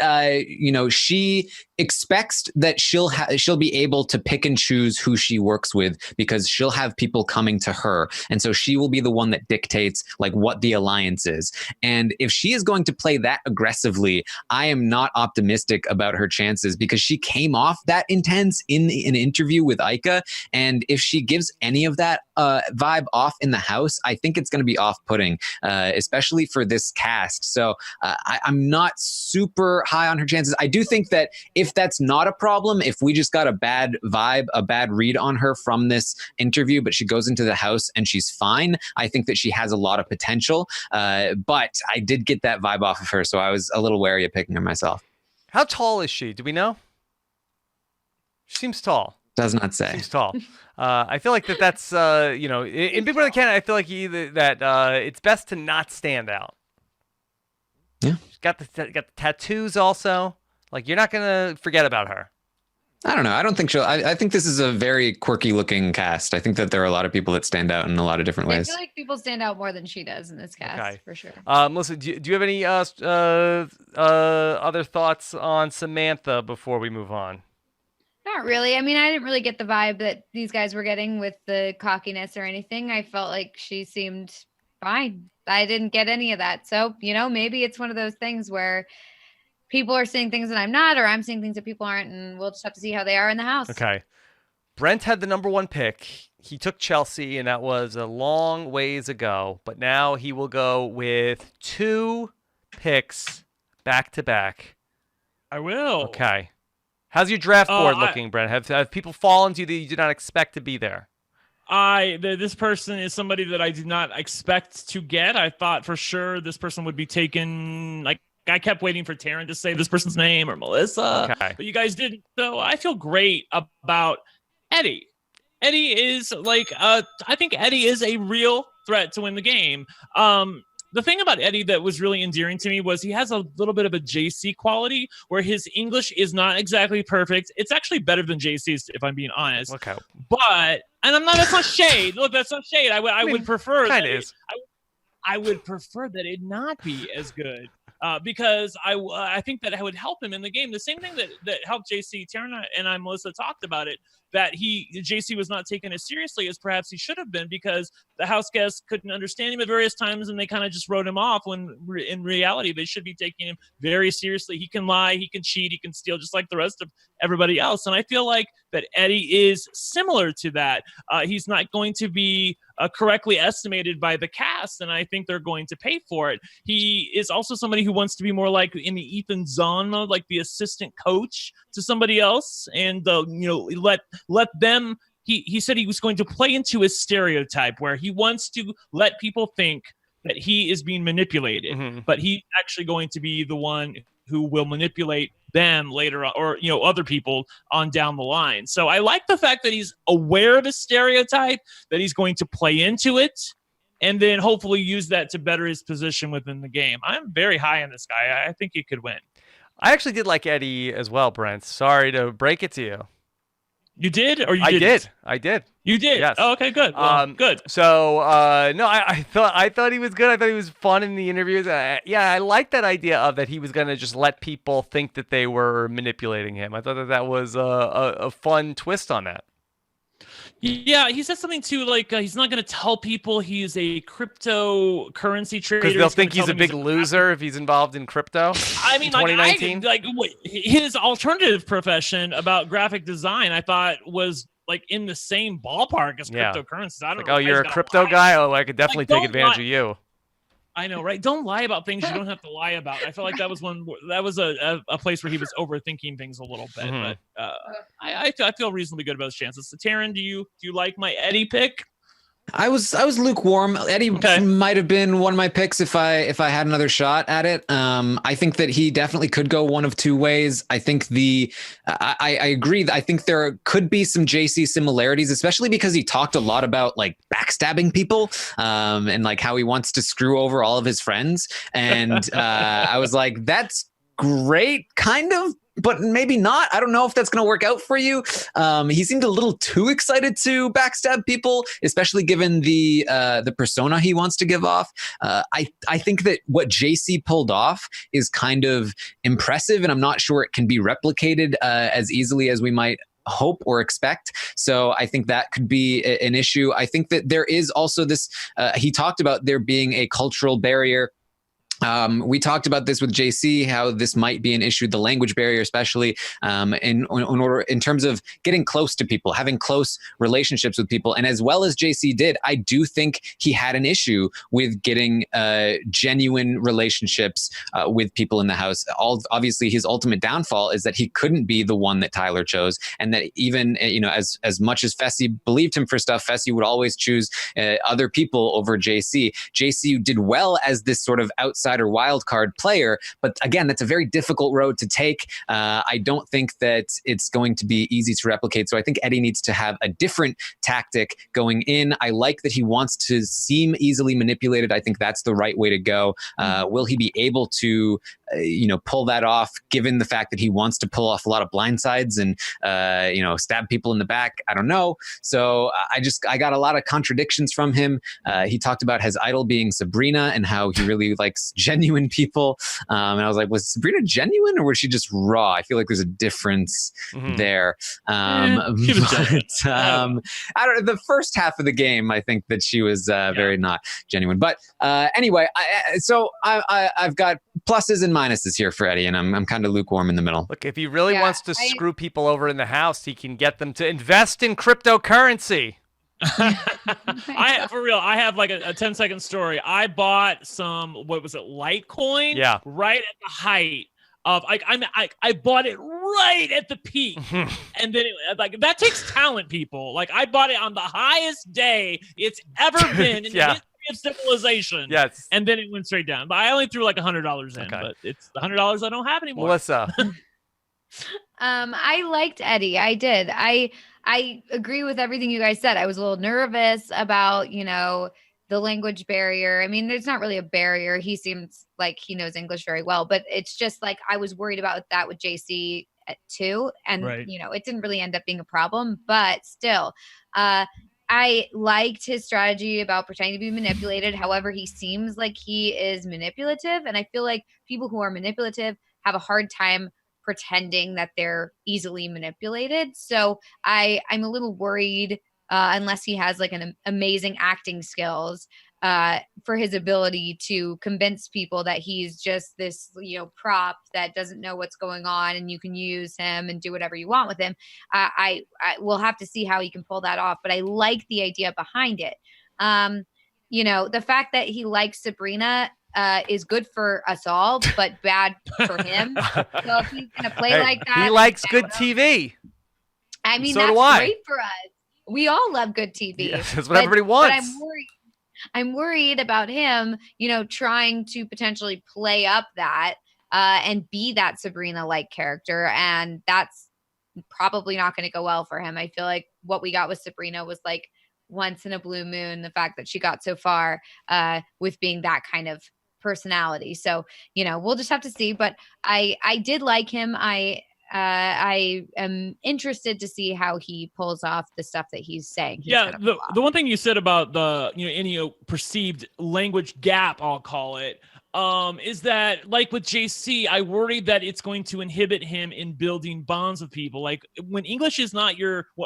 she expects that she'll be able to pick and choose who she works with, because she'll have people coming to her, and so she will be the one that dictates like what the alliance is. And if she is going to play that aggressively, I am not optimistic about her chances, because she came off that intense in an interview with Ika, and if she gives any of that vibe off in the house, I think it's going to be off-putting, especially for this cast. So I'm not super high on her chances. I do think that if if that's not a problem, if we just got a bad vibe, a bad read on her from this interview, but she goes into the house and she's fine, I think that she has a lot of potential. But I did get that vibe off of her, so I was a little wary of picking her myself. How tall is she? Do we know? She seems tall. Does not say. Seems tall. I feel like that's in Big Brother Canada, I feel like it's best to not stand out. Yeah. She's got the tattoos also. Like, you're not gonna forget about her. I don't know. I don't think she'll. I think this is a very quirky looking cast. I think that there are a lot of people that stand out in a lot of different ways. I feel like people stand out more than she does in this cast, for sure. Melissa, do you have any other thoughts on Samantha before we move on? Not really. I mean, I didn't really get the vibe that these guys were getting with the cockiness or anything. I felt like she seemed fine. I didn't get any of that. So, maybe it's one of those things where people are seeing things that I'm not, or I'm seeing things that people aren't, and we'll just have to see how they are in the house. Okay. Brent had the number 1 pick. He took Chelsea, and that was a long ways ago. But now he will go with 2 picks back to back. I will. Okay. How's your draft board looking, Brent? Have people fallen to you that you did not expect to be there? This person is somebody that I did not expect to get. I thought for sure this person would be taken. Like, I kept waiting for Taryn to say this person's name or Melissa, but you guys didn't. So I feel great about Eddie. Eddie is I think Eddie is a real threat to win the game. The thing about Eddie that was really endearing to me was he has a little bit of a JC quality where his English is not exactly perfect. It's actually better than JC's, if I'm being honest. Okay. But, that's not shade. Look, that's not shade. I would prefer that. I would prefer that it not be as good. Because I think that it would help him in the game. The same thing that helped JC, Taryn and I, Melissa, talked about it, that JC was not taken as seriously as perhaps he should have been because the house guests couldn't understand him at various times and they kind of just wrote him off when in reality they should be taking him very seriously. He can lie, he can cheat, he can steal just like the rest of everybody else. And I feel like that Eddie is similar to that. He's not going to be correctly estimated by the cast, and I think they're going to pay for it. He is also somebody who wants to be more like in the Ethan Zahn mode, like the assistant coach to somebody else, and let them. He said he was going to play into his stereotype where he wants to let people think that he is being manipulated, but he's actually going to be the one who will manipulate them later on, or other people on down the line. So I like the fact that he's aware of his stereotype, that he's going to play into it, and then hopefully use that to better his position within the game. I'm very high on this guy. I think he could win. I actually did like Eddie as well, Brent. Sorry to break it to you. You did, or you didn't? I did. You did? Yes. Oh, okay, good. Well, good. So, no, I thought he was good. I thought he was fun in the interviews. I like that idea of that he was going to just let people think that they were manipulating him. I thought that was a fun twist on that. Yeah, he said something too, like he's not going to tell people he's a cryptocurrency trader. Because they'll think he's a big loser if he's involved in crypto. I mean, 2019. His alternative profession about graphic design, I thought was like in the same ballpark as cryptocurrencies. I don't know. Oh, you're a crypto guy? Oh, I could definitely take advantage of you. I know, right? Don't lie about things you don't have to lie about. I feel like that was a place where he was overthinking things a little bit. But I feel reasonably good about his chances. So, Taryn, do you like my Eddie pick? I was lukewarm. Eddie might have been one of my picks if I had another shot at it. I think that he definitely could go one of two ways. I think I agree. I think there could be some JC similarities, especially because he talked a lot about like backstabbing people and like how he wants to screw over all of his friends. And I was like, that's great, kind of, but maybe not. I don't know if that's going to work out for you. He seemed a little too excited to backstab people, especially given the persona he wants to give off. I think that what JC pulled off is kind of impressive, and I'm not sure it can be replicated as easily as we might hope or expect. So I think that could be an issue. I think that there is also this, he talked about there being a cultural barrier We talked about this with JC, how this might be an issue, the language barrier, especially in terms of getting close to people, having close relationships with people. And as well as JC did, I do think he had an issue with getting genuine relationships with people in the house. Obviously, his ultimate downfall is that he couldn't be the one that Tyler chose. And that even, as much as Fessy believed him for stuff, Fessy would always choose other people over JC. JC did well as this sort of outsider wild card player, but again, that's a very difficult road to take. I don't think that it's going to be easy to replicate. So I think Eddie needs to have a different tactic going in. I like that he wants to seem easily manipulated. I think that's the right way to go. Will he be able to pull that off, given the fact that he wants to pull off a lot of blindsides and stab people in the back? I don't know. So I got a lot of contradictions from him. He talked about his idol being Sabrina and how he really likes genuine people. And I was like, was Sabrina genuine or was she just raw? I feel like there's a difference there. I don't know. The first half of the game, I think that she was very not genuine. But anyway, I've got pluses and minuses here for Eddie, and I'm kind of lukewarm in the middle. Look, if he really wants to screw people over in the house, he can get them to invest in cryptocurrency. For real, I have like a 10-second story. I bought some, what was it, Litecoin? Yeah. Right at the height of, I bought it right at the peak. And then that takes talent, people. Like, I bought it on the highest day it's ever been in the history of civilization. Yes. And then it went straight down. But I only threw like $100 in, but it's the $100 I don't have anymore. Melissa. I liked Eddie. I did. I agree with everything you guys said. I was a little nervous about, the language barrier. I mean, there's not really a barrier. He seems like he knows English very well, but it's just like I was worried about that with JC too. And, it didn't really end up being a problem, but still, I liked his strategy about pretending to be manipulated. However, he seems like he is manipulative. And I feel like people who are manipulative have a hard time pretending that they're easily manipulated. So I'm a little worried, unless he has like an amazing acting skills, for his ability to convince people that he's just this, prop that doesn't know what's going on and you can use him and do whatever you want with him. I will have to see how he can pull that off, but I like the idea behind it. The fact that he likes Sabrina is good for us all, but bad for him. So if he's gonna play like that, he likes good TV. I mean, so that's great for us. We all love good TV. Yes, that's what everybody wants. But I'm worried about him, trying to potentially play up that and be that Sabrina-like character, and that's probably not going to go well for him. I feel like what we got with Sabrina was like once in a blue moon. The fact that she got so far with being that kind of personality. So, we'll just have to see. But I did like him. I am interested to see how he pulls off the stuff that he's saying. The one thing you said about the any perceived language gap, I'll call it, is that like with JC, I worry that it's going to inhibit him in building bonds with people. Like when English is not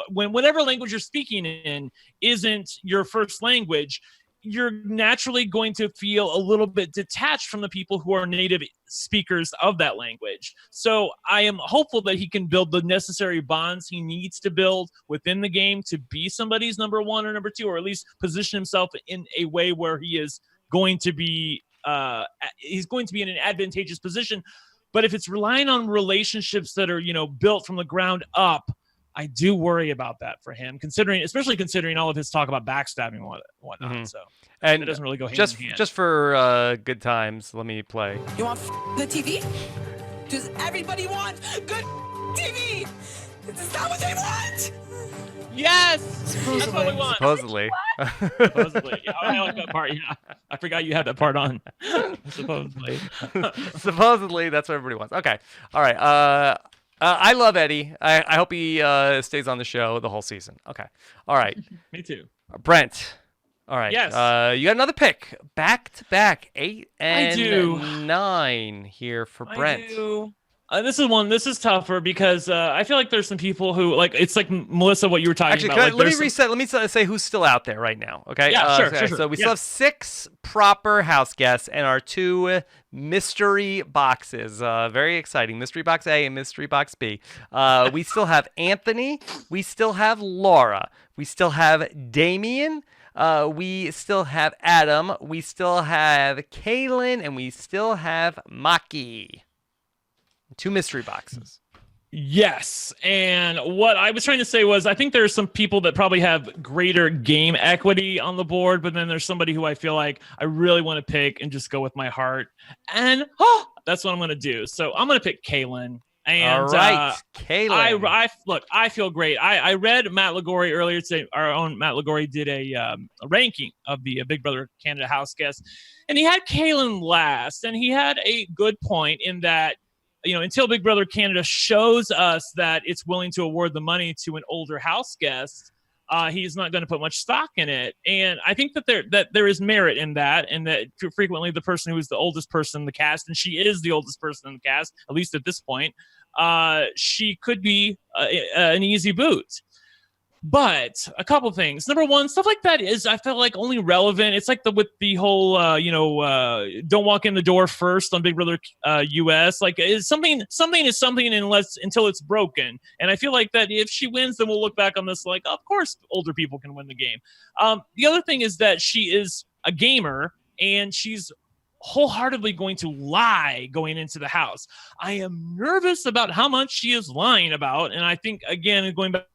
when whatever language you're speaking in isn't your first language, you're naturally going to feel a little bit detached from the people who are native speakers of that language. So I am hopeful that he can build the necessary bonds he needs to build within the game to be somebody's number one or number two, or at least position himself in a way where he is going to be he's going to be in an advantageous position. But if it's relying on relationships that are, built from the ground up, I do worry about that for him, especially considering all of his talk about backstabbing and whatnot. Mm-hmm. So, and it doesn't really go hand in hand. Just for good times, let me play. You want the TV? Does everybody want good TV? Is that what they want? Yes, that's what we want. Supposedly. Supposedly. Yeah, I like that part. Yeah, I forgot you had that part on. Supposedly. Supposedly, that's what everybody wants. Okay. All right. I love Eddie. I hope he stays on the show the whole season. Okay. All right. Me too. Brent. All right. Yes. You got another pick. Back to back, 8 and 9 here for Brent. I do. This is tougher because I feel like there's some people who like it's like Melissa, what you were talking about. Like, let me reset. Let me say who's still out there right now. Okay. Yeah, sure. So we still have 6 proper house guests and our 2 mystery boxes. Very exciting. Mystery box A and mystery box B. We still have Anthony. We still have Laura. We still have Damien. We still have Adam. We still have Kaylin, and we still have Maki. 2 mystery boxes. Yes. And what I was trying to say was I think there are some people that probably have greater game equity on the board, but then there's somebody who I feel like I really want to pick and just go with my heart. And that's what I'm going to do. So I'm going to pick Kaylin. And all right, Kaylin. I feel great. I read Matt Lagori earlier today. Our own Matt Lagori did a ranking of the Big Brother Canada house guests, and he had Kaylin last, and he had a good point in that, until Big Brother Canada shows us that it's willing to award the money to an older house guest, he's not going to put much stock in it. And I think that there is merit in that, and that frequently the person who is the oldest person in the cast, and she is the oldest person in the cast, at least at this point, she could be an easy boot. But a couple things. Number one, stuff like that is, I feel like, only relevant. It's like with the whole, don't walk in the door first on Big Brother US. Like, something is something until it's broken. And I feel like that if she wins, then we'll look back on this like, of course, older people can win the game. The other thing is that she is a gamer, and she's wholeheartedly going to lie going into the house. I am nervous about how much she is lying about. And I think, again, going back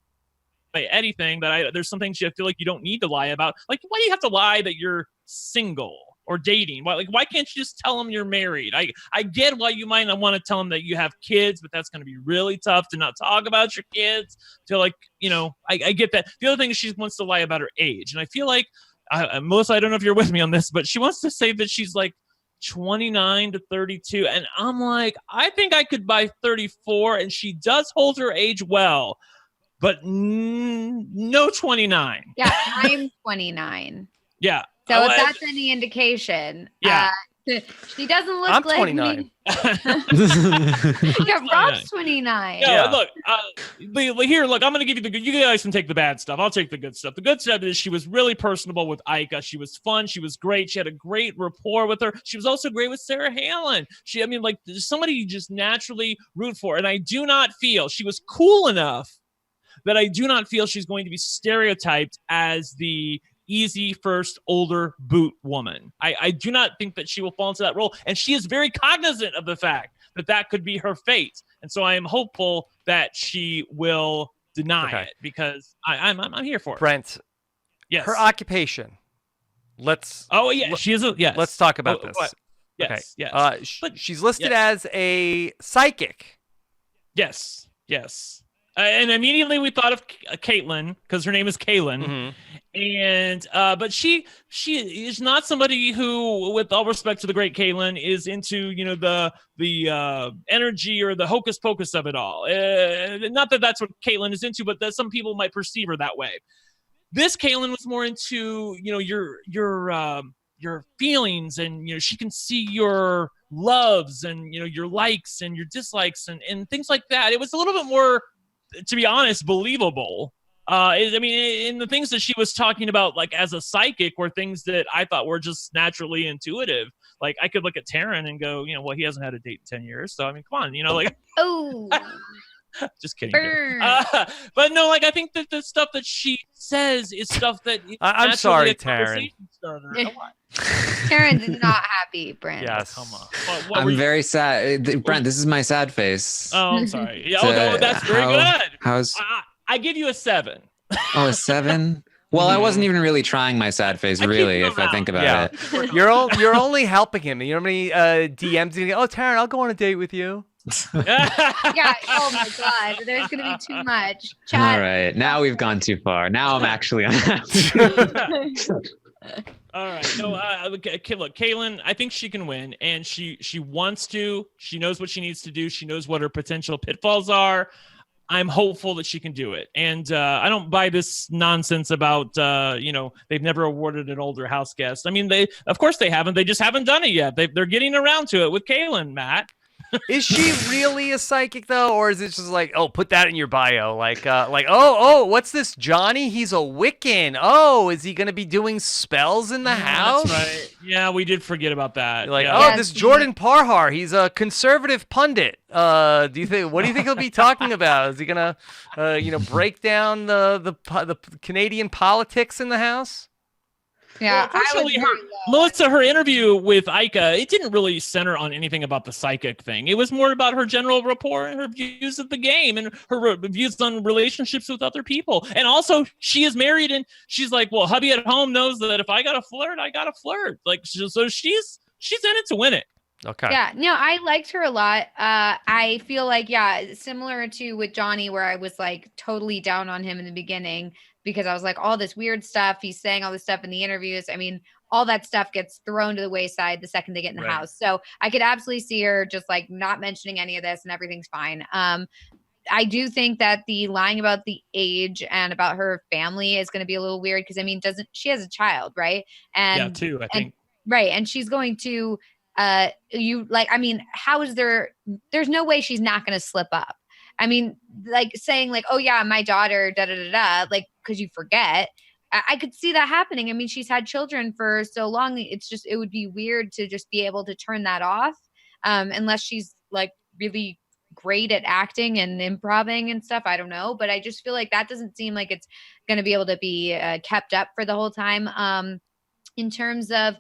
by Eddie thing, that there's some things I feel like you don't need to lie about. Like, why do you have to lie that you're single or dating? Why can't you just tell them you're married? I get why you might not want to tell them that you have kids, but that's going to be really tough to not talk about your kids. I get that. The other thing is she wants to lie about her age, and I feel like Melissa, I don't know if you're with me on this, but she wants to say that she's like 29 to 32, and I'm like, I think I could buy 34, and she does hold her age well. But no 29. Yeah, I'm 29. Yeah. So if that's any indication, yeah. She doesn't look I'm like 29. me. Yeah, Rob's 29. Yeah. Look, I'm going to give you the good. You guys can take the bad stuff. I'll take the good stuff. The good stuff is she was really personable with Ika. She was fun. She was great. She had a great rapport with her. She was also great with Sarah Halen. There's somebody you just naturally root for. And I do not feel she was cool enough that I do not feel she's going to be stereotyped as the easy first older boot woman. I do not think that she will fall into that role, and she is very cognizant of the fact that could be her fate. And so I am hopeful that she will deny it, because I'm here for it. Brent, yes, her occupation. She is. Yes, let's talk about this. What? Yes, okay. yes. She's listed as a psychic. Yes. And immediately we thought of Caitlin, because her name is Kaylin. Mm-hmm. And but she is not somebody who, with all respect to the great Kaylin, is into the energy or the hocus pocus of it all. Not that that's what Caitlin is into, but that some people might perceive her that way. This Kaylin was more into your feelings, and she can see your loves and your likes and your dislikes and things like that. It was a little bit more, to be honest, believable. In the things that she was talking about, like as a psychic, were things that I thought were just naturally intuitive. Like, I could look at Taryn and go, well, he hasn't had a date in 10 years. So, come on, Oh, just kidding. But no, I think that the stuff that she says is stuff that I'm sorry, Taryn. Taryn's not happy, Brent. Yes. Come on. I'm very sad. Brent, this is my sad face. Oh, I'm sorry. Yeah, that's very good. I give you a 7. Oh, a 7? Well, I wasn't even really trying my sad face, really, if I think about it. You're only helping him. You know how many DMs you get? Oh, Taryn, I'll go on a date with you. Yeah. Oh my God. There's gonna be too much. Chat. All right. Now we've gone too far. Now I'm actually unhappy. All right. No, look, Kaylin, I think she can win, and she wants to. She knows what she needs to do. She knows what her potential pitfalls are. I'm hopeful that she can do it. And I don't buy this nonsense about, they've never awarded an older house guest. Of course they haven't. They just haven't done it yet. They're getting around to it with Kaylin, Matt. Is she really a psychic though, or is it just like, oh, put that in your bio, like, oh, what's this, Johnny? He's a Wiccan. Oh, is he gonna be doing spells in the house? That's right. Yeah, we did forget about that. You're like, yeah. oh, this Jordan Parhar, he's a conservative pundit. What do you think he'll be talking about? Is he gonna, break down the Canadian politics in the house? Yeah, well, unfortunately, Melissa, her interview with Ica, it didn't really center on anything about the psychic thing. It was more about her general rapport and her views of the game and her views on relationships with other people. And also, she is married, and she's like, well, hubby at home knows that if I got to flirt, I got to flirt. Like, so she's in it to win it. Okay. Yeah, no, I liked her a lot. I feel like, similar to with Johnny, where I was like totally down on him in the beginning because I was like, all this weird stuff. He's saying all this stuff in the interviews. I mean, all that stuff gets thrown to the wayside the second they get in the house. So I could absolutely see her just like not mentioning any of this and everything's fine. I do think that the lying about the age and about her family is going to be a little weird because, I mean, she has a child, right? And two, I think. Right. And she's going to, how is there's no way she's not going to slip up. I mean, like saying like, oh yeah, my daughter, like, cause you forget. I could see that happening. I mean, she's had children for so long. It would be weird to just be able to turn that off. Unless she's like really great at acting and improvising and stuff. I don't know, but I just feel like that doesn't seem like it's going to be able to be kept up for the whole time. In terms of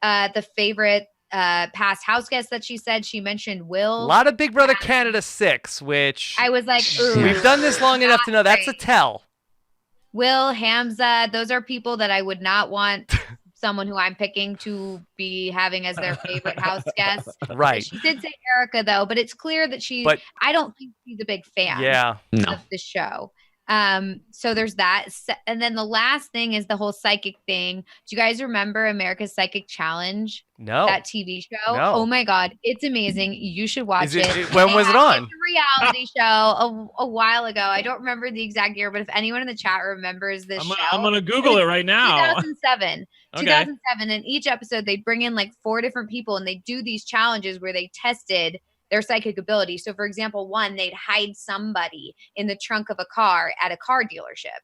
the favorite past house guest that she mentioned Will. A lot of Big Brother Canada 6, which I was like, ooh, we've done this long enough to know that's a tell. Will, Hamza, those are people that I would not want someone who I'm picking to be having as their favorite house guest. Right. She did say Erica though, but it's clear that I don't think she's a big fan of the show. So there's that. And then the last thing is the whole psychic thing. Do you guys remember America's Psychic Challenge? No. That TV show? No. Oh my God. It's amazing. You should watch it. When was it on? It's a reality show a while ago. I don't remember the exact year, but if anyone in the chat remembers this show. I'm going to Google it right now. 2007. Okay. 2007. And each episode they'd bring in like 4 different people and they do these challenges where they tested their psychic ability. So for example, one, they'd hide somebody in the trunk of a car at a car dealership.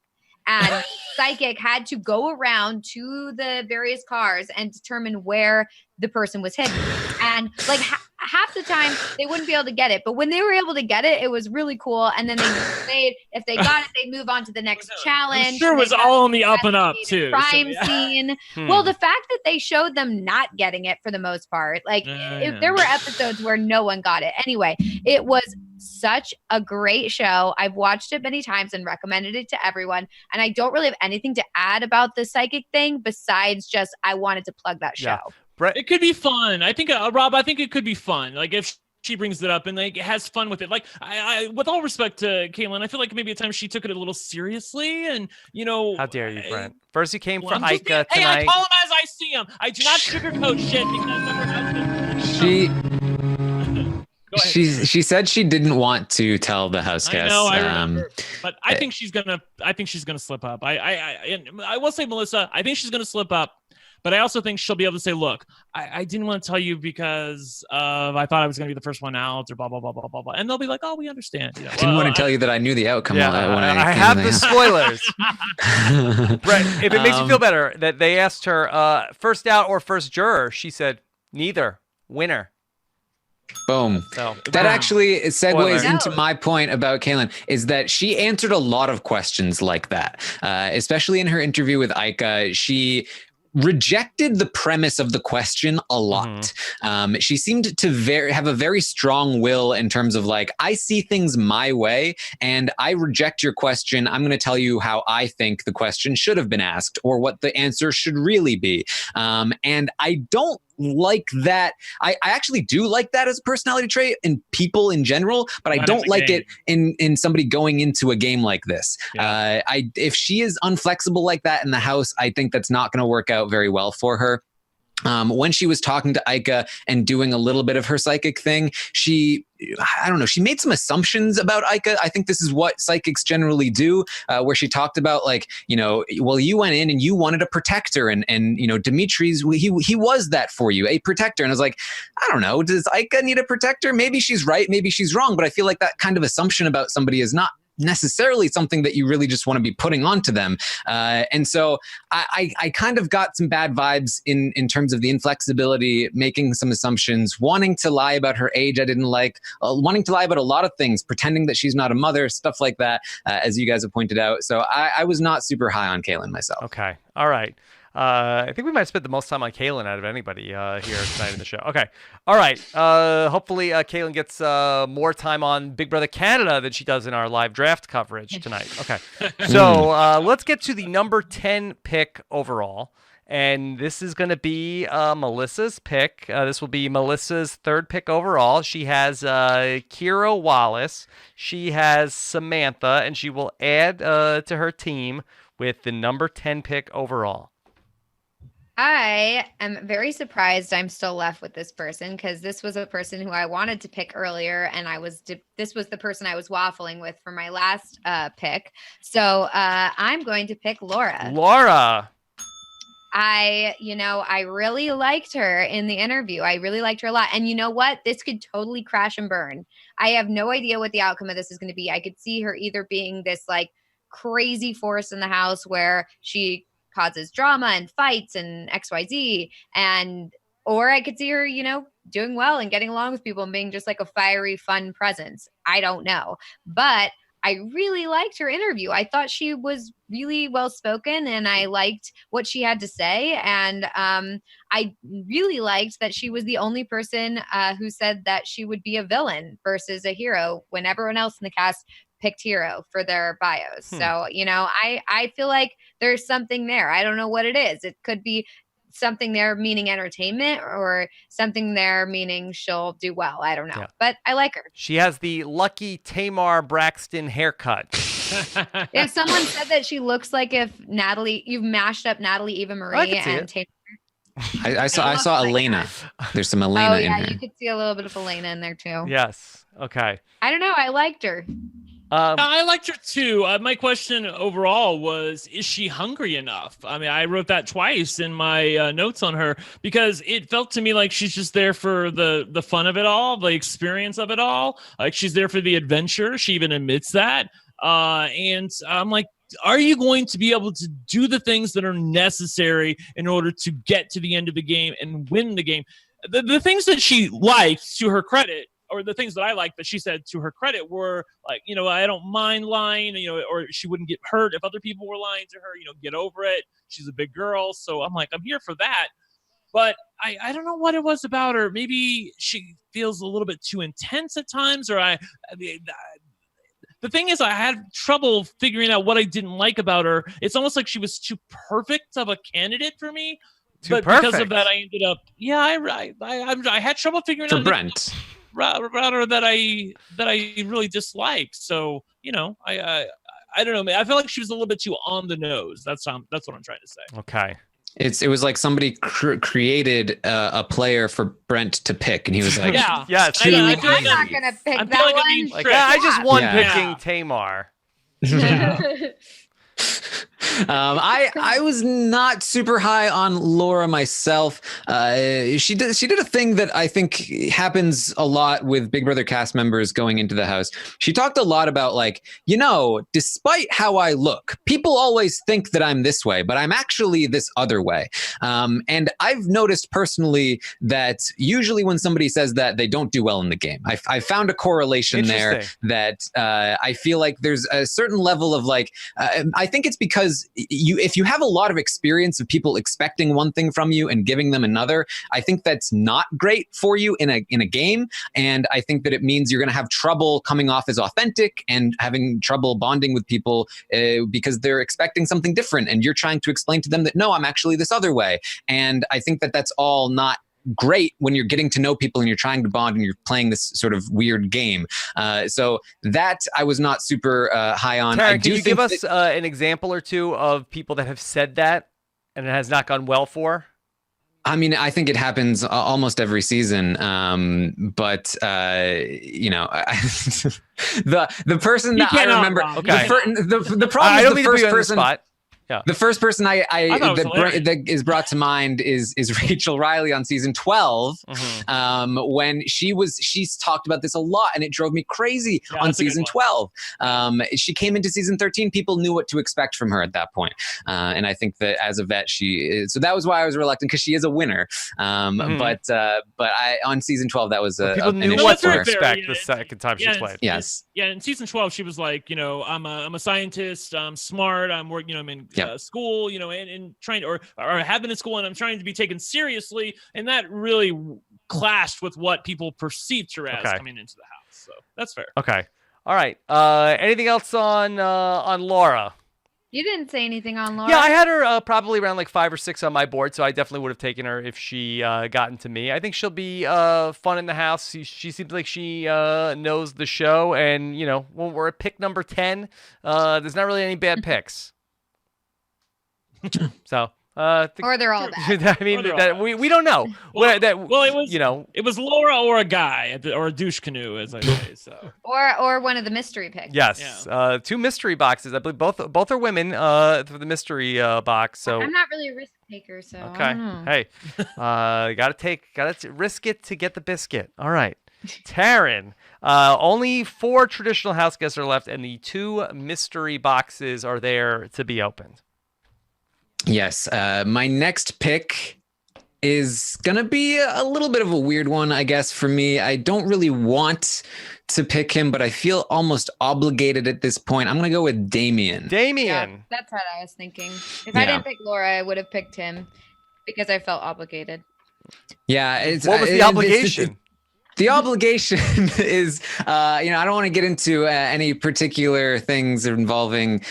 And psychic had to go around to the various cars and determine where the person was hidden. And like half the time they wouldn't be able to get it. But when they were able to get it, it was really cool. And then if they got it, they'd move on to the next challenge. I'm sure it was all on the up and up too. Crime scene. Well, the fact that they showed them not getting it for the most part, like if there were episodes where no one got it. Anyway, it was such a great show. I've watched it many times and recommended it to everyone. And I don't really have anything to add about the psychic thing besides just I wanted to plug that show. Yeah. It could be fun. I think, Rob, it could be fun. Like if she brings it up and like has fun with it. Like I with all respect to Caitlin, I feel like maybe at times she took it a little seriously and, How dare you, Brent? First you came for Ica tonight. Hey, I call him as I see him. I do not sugarcoat shit because She said she didn't want to tell the house guests. I remember, but I think she's gonna slip up. I will say, Melissa, I think she's gonna slip up, but I also think she'll be able to say, "Look, I didn't want to tell you because I thought I was gonna be the first one out," or blah blah blah blah blah blah, and they'll be like, "Oh, we understand." I didn't want to tell you that I knew the outcome. Yeah, when I have the spoilers. Brent, if it makes you feel better, that they asked her first out or first juror, she said neither. Winner. Boom. So, that actually segues Spoiler. into my point about Caitlin, is that she answered a lot of questions like that, especially in her interview with Ica. She rejected the premise of the question a lot. She seemed to have a very strong will in terms of like, I see things my way and I reject your question. I'm going to tell you how I think the question should have been asked or what the answer should really be. And I don't like that. I actually do like that as a personality trait in people in general, but I don't like it in somebody going into a game like this. Yeah. If she is unflexible like that in the house, I think that's not going to work out very well for her. when she was talking to Aika and doing a little bit of her psychic thing, she made some assumptions about Aika. I think this is what psychics generally do, where she talked about like, well, you went in and you wanted a protector, and Dimitri's, he was that for you, a protector. And I was like, I don't know, does Aika need a protector? Maybe she's right, maybe she's wrong, but I feel like that kind of assumption about somebody is not necessarily something that you really just want to be putting onto them. And so I kind of got some bad vibes in terms of the inflexibility, making some assumptions, wanting to lie about her age I didn't like, wanting to lie about a lot of things, pretending that she's not a mother, stuff like that, as you guys have pointed out. So I was not super high on Caelynn myself. Okay. All right. I think we might have spent the most time on Caelynn out of anybody here tonight in the show. Okay. All right. Hopefully Caelynn gets more time on Big Brother Canada than she does in our live draft coverage tonight. Okay. So let's get to the number 10 pick overall. And this is going to be Melissa's pick. This will be Melissa's third pick overall. She has Kira Wallace. She has Samantha. And she will add to her team with the number 10 pick overall. I am very surprised I'm still left with this person, because this was a person who I wanted to pick earlier, and this was the person I was waffling with for my last pick. So I'm going to pick Laura. Laura. I really liked her in the interview. I really liked her a lot. And you know what? This could totally crash and burn. I have no idea what the outcome of this is going to be. I could see her either being this like crazy force in the house where she causes drama and fights and XYZ, or I could see her, doing well and getting along with people and being just like a fiery, fun presence. I don't know. But I really liked her interview. I thought she was really well spoken, and I liked what she had to say. And I really liked that she was the only person who said that she would be a villain versus a hero when everyone else in the cast picked hero for their bios. So, I feel like there's something there. I don't know what it is. It could be something there meaning entertainment, or something there meaning she'll do well. I don't know, but I like her. She has the lucky Tamar Braxton haircut. Yeah, someone said that she looks like if you've mashed up Natalie Eva Marie and Tamar. I saw Elena. There's some Elena in here. You could see a little bit of Elena in there too. Yes. Okay. I don't know. I liked her. I liked her too. My question overall was, is she hungry enough? I mean, I wrote that twice in my notes on her, because it felt to me like she's just there for the fun of it all, the experience of it all. Like she's there for the adventure. She even admits that. And I'm like, are you going to be able to do the things that are necessary in order to get to the end of the game and win the game? The things that she liked, to her credit, or the things that I like that she said to her credit, were like, I don't mind lying, or she wouldn't get hurt if other people were lying to her, get over it. She's a big girl. So I'm like, I'm here for that. But I don't know what it was about her. Maybe she feels a little bit too intense at times, or the thing is, I had trouble figuring out what I didn't like about her. It's almost like she was too perfect of a candidate for me. But because of that, I ended up, I had trouble figuring out. For Brent. Rather that I really disliked. So I don't know. I feel like she was a little bit too on the nose. That's what I'm trying to say. Okay. It was like somebody created a player for Brent to pick, and he was like, yes. I'm not gonna pick that one. Like, I just won picking Tamar. I was not super high on Laura myself. She did a thing that I think happens a lot with Big Brother cast members going into the house. She talked a lot about like, despite how I look, people always think that I'm this way, but I'm actually this other way. And I've noticed personally that usually when somebody says that, they don't do well in the game. I found a correlation there that I feel like there's a certain level of like, I think it's because if you have a lot of experience of people expecting one thing from you and giving them another, I think that's not great for you in a game. And I think that it means you're going to have trouble coming off as authentic and having trouble bonding with people because they're expecting something different. And you're trying to explain to them that, no, I'm actually this other way. And I think that that's all not great when you're getting to know people and you're trying to bond and you're playing this sort of weird game. So that I was not super high on. Taryn, can you give us an example or two of people that have said that and it has not gone well for? I mean, I think it happens almost every season. But you know, the person that I remember, the problem I is don't the mean to put first you on the person. spot. Yeah. The first person that is brought to mind is Rachel Riley on season 12, when she's talked about this a lot, and it drove me crazy on season 12. She came into season 13, people knew what to expect from her at that point, and I think that as a vet, so that was why I was reluctant, because she is a winner. But I on season 12, that was people knew what to expect the second time she played. Yes. Yeah, in season 12, she was like, you know, I'm a scientist, I'm smart, I'm working, you know, I'm in school, you know, and trying to, or have been in school, and I'm trying to be taken seriously, and that really clashed with what people perceived her as coming into the house. So that's fair. Okay, all right. Anything else on Laura? You didn't say anything on Laura. Yeah, I had her probably around like 5 or 6 on my board, so I definitely would have taken her if she gotten to me. I think she'll be fun in the house. She seems like she knows the show, and you know, when we're at pick number 10, there's not really any bad picks. So, or they're all bad. I mean, we don't know. It was Laura or a guy or a douche canoe, as I say. So, or one of the mystery picks. Yes, 2 mystery boxes. I believe both are women for the mystery box. So I'm not really a risk taker, so okay. I don't know. Hey, gotta risk it to get the biscuit. All right. Taryn, only 4 traditional house guests are left, and the 2 mystery boxes are there to be opened. Yes. My next pick is going to be a little bit of a weird one, I guess, for me. I don't really want to pick him, but I feel almost obligated at this point. I'm going to go with Damien. Yeah, that's what I was thinking. If I didn't pick Laura, I would have picked him because I felt obligated. Yeah. What was the obligation? The obligation is, I don't want to get into any particular things involving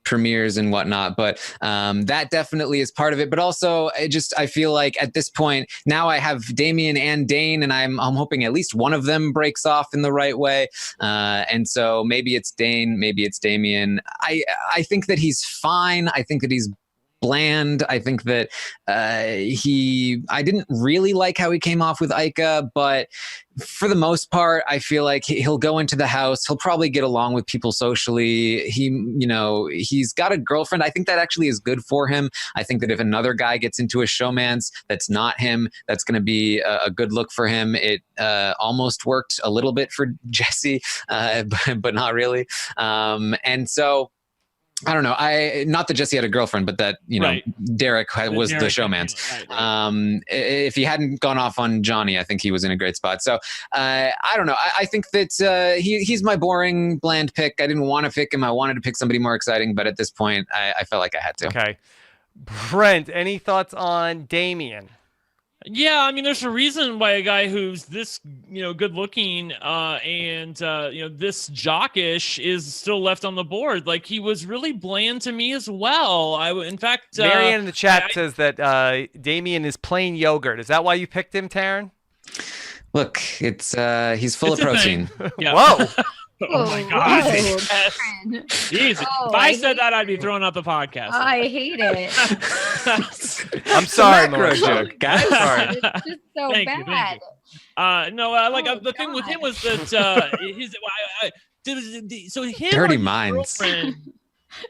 premieres and whatnot, but that definitely is part of it. But also, I feel like at this point now I have Damien and Dane, and I'm hoping at least one of them breaks off in the right way. And so maybe it's Dane, maybe it's Damien. I think that he's fine. I think that he's bland. I think that I didn't really like how he came off with Ica, but for the most part, I feel like he'll go into the house. He'll probably get along with people socially. He's got a girlfriend. I think that actually is good for him. I think that if another guy gets into a showmance that's not him, that's going to be a good look for him. It almost worked a little bit for Jesse, but not really. And so, I don't know. Not that Jesse had a girlfriend, but that Derek was the showman. Right. If he hadn't gone off on Johnny, I think he was in a great spot. So I don't know. I think that he's my boring, bland pick. I didn't want to pick him. I wanted to pick somebody more exciting, but at this point, I felt like I had to. Okay, Brent, any thoughts on Damien? Yeah, I mean, there's a reason why a guy who's this, good looking and this jockish is still left on the board. Like, he was really bland to me as well. In fact, Marianne in the chat says that Damien is plain yogurt. Is that why you picked him, Taryn? Look, he's full of protein. Yeah. Whoa. Oh my God! Jeez, if I said that, I'd be throwing out the podcast. I hate it. I'm sorry, macro joke, guys. Sorry. It's just so bad. The thing with him was that so him dirty minds.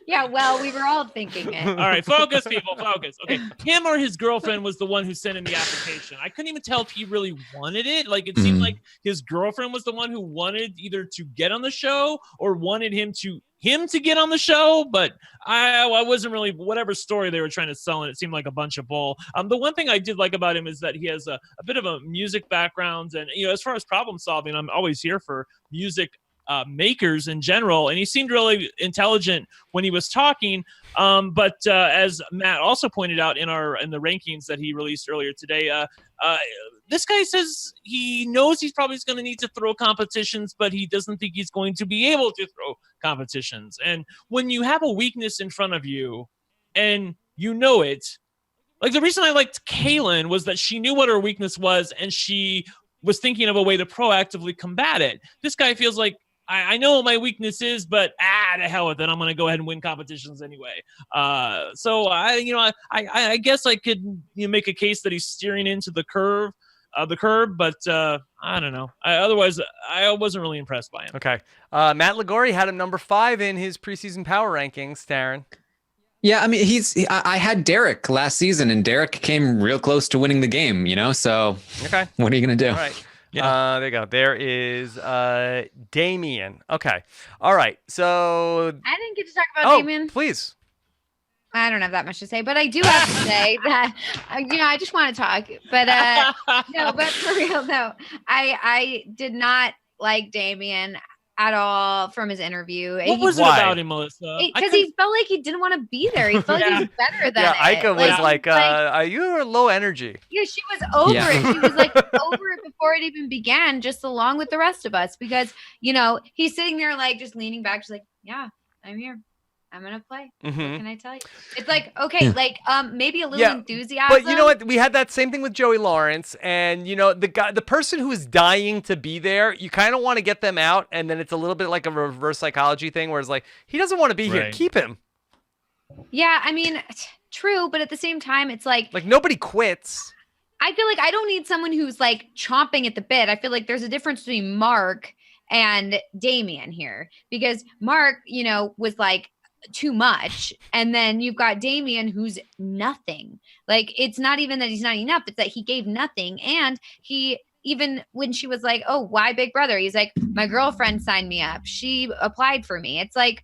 Yeah, well, we were all thinking it. All right, focus, people, focus. Okay, him or his girlfriend was the one who sent in the application. I couldn't even tell if he really wanted it. Like, it seemed like his girlfriend was the one who wanted either to get on the show or wanted him to get on the show. But I wasn't really, whatever story they were trying to sell, and it seemed like a bunch of bull. The one thing I did like about him is that he has a bit of a music background, and as far as problem solving, I'm always here for music makers in general, and he seemed really intelligent when he was talking. But as Matt also pointed out in the rankings that he released earlier today, this guy says he knows he's probably going to need to throw competitions, but he doesn't think he's going to be able to throw competitions. And when you have a weakness in front of you, and you know it, like the reason I liked Kaylin was that she knew what her weakness was, and she was thinking of a way to proactively combat it. This guy feels like I know what my weakness is, but to hell with it. I'm going to go ahead and win competitions anyway. So I guess I could make a case that he's steering into the curb, but I don't know. Otherwise, I wasn't really impressed by him. Okay. Matt Ligori had him number 5 in his preseason power rankings, Darren. Yeah, I mean, I had Derek last season, and Derek came real close to winning the game, so okay. What are you going to do? All right. Yeah. There you go. There is Damian. Okay. All right. So I didn't get to talk about Damian. Please. I don't have that much to say, but I do have to say that, I just want to talk. But no, but for real, no. I did not like Damian at all from his interview. What was it about him, Melissa? Because he felt like he didn't want to be there. He felt like he was better than Ika was like, you're low energy. Yeah, she was over it. She was like over it before it even began, just along with the rest of us. Because, he's sitting there like just leaning back. She's like, yeah, I'm here. I'm going to play. Mm-hmm. What can I tell you? It's like, okay, maybe a little enthusiasm. But you know what? We had that same thing with Joey Lawrence. And, the person who is dying to be there, you kind of want to get them out. And then it's a little bit like a reverse psychology thing where it's like, he doesn't want to be here. Keep him. Yeah, I mean, true. But at the same time, it's like nobody quits. I feel like I don't need someone who's like chomping at the bit. I feel like there's a difference between Mark and Damian here. Because Mark, was like, too much, and then you've got Damian who's nothing. Like, it's not even that he's not enough, it's that he gave nothing. And he, even when she was like, oh, why Big Brother, he's like, my girlfriend signed me up, she applied for me. It's like,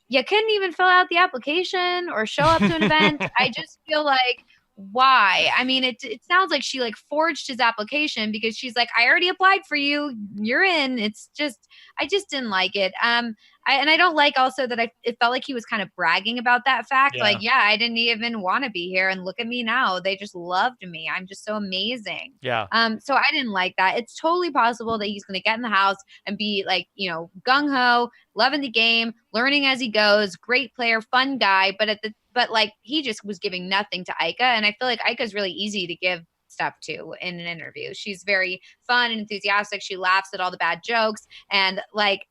you couldn't even fill out the application or show up to an event. I just feel like, why? I mean, it sounds like she like forged his application because she's like, I already applied for you, you're in. It's just, I just didn't like it. I don't like also that it felt like he was kind of bragging about that fact. Yeah. Like, yeah, I didn't even want to be here, and look at me now. They just loved me. I'm just so amazing. Yeah. So I didn't like that. It's totally possible that he's going to get in the house and be like, gung ho, loving the game, learning as he goes, great player, fun guy. But like, he just was giving nothing to Ika, and I feel like Ika's really easy to give stuff to in an interview. She's very fun and enthusiastic. She laughs at all the bad jokes, and like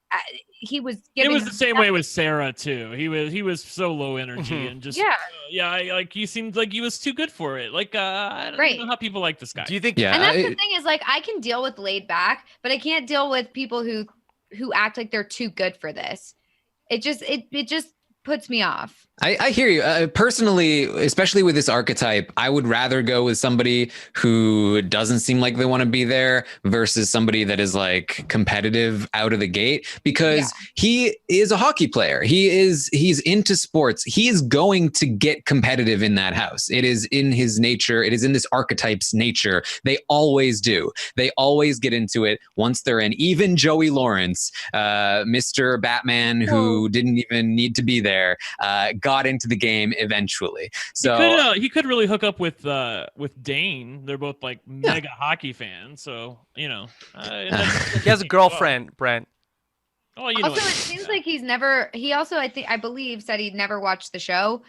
he was giving. It was the same way with Sarah too. He was so low energy and just he seemed like he was too good for it. Like I don't know how people like this guy. Do you think? Yeah, and that's the thing is like I can deal with laid back, but I can't deal with people who act like they're too good for this. It just puts me off. I hear you. Personally, especially with this archetype, I would rather go with somebody who doesn't seem like they want to be there versus somebody that is like competitive out of the gate, because he is a hockey player. He's into sports. He is going to get competitive in that house. It is in his nature. It is in this archetype's nature. They always do. They always get into it once they're in. Even Joey Lawrence, Mr. Batman, who didn't even need to be there, got into the game eventually. So he could really hook up with Dane. They're both like mega hockey fans, so he has a girlfriend, Brent. Oh, also, it seems like he also I believe said he'd never watched the show.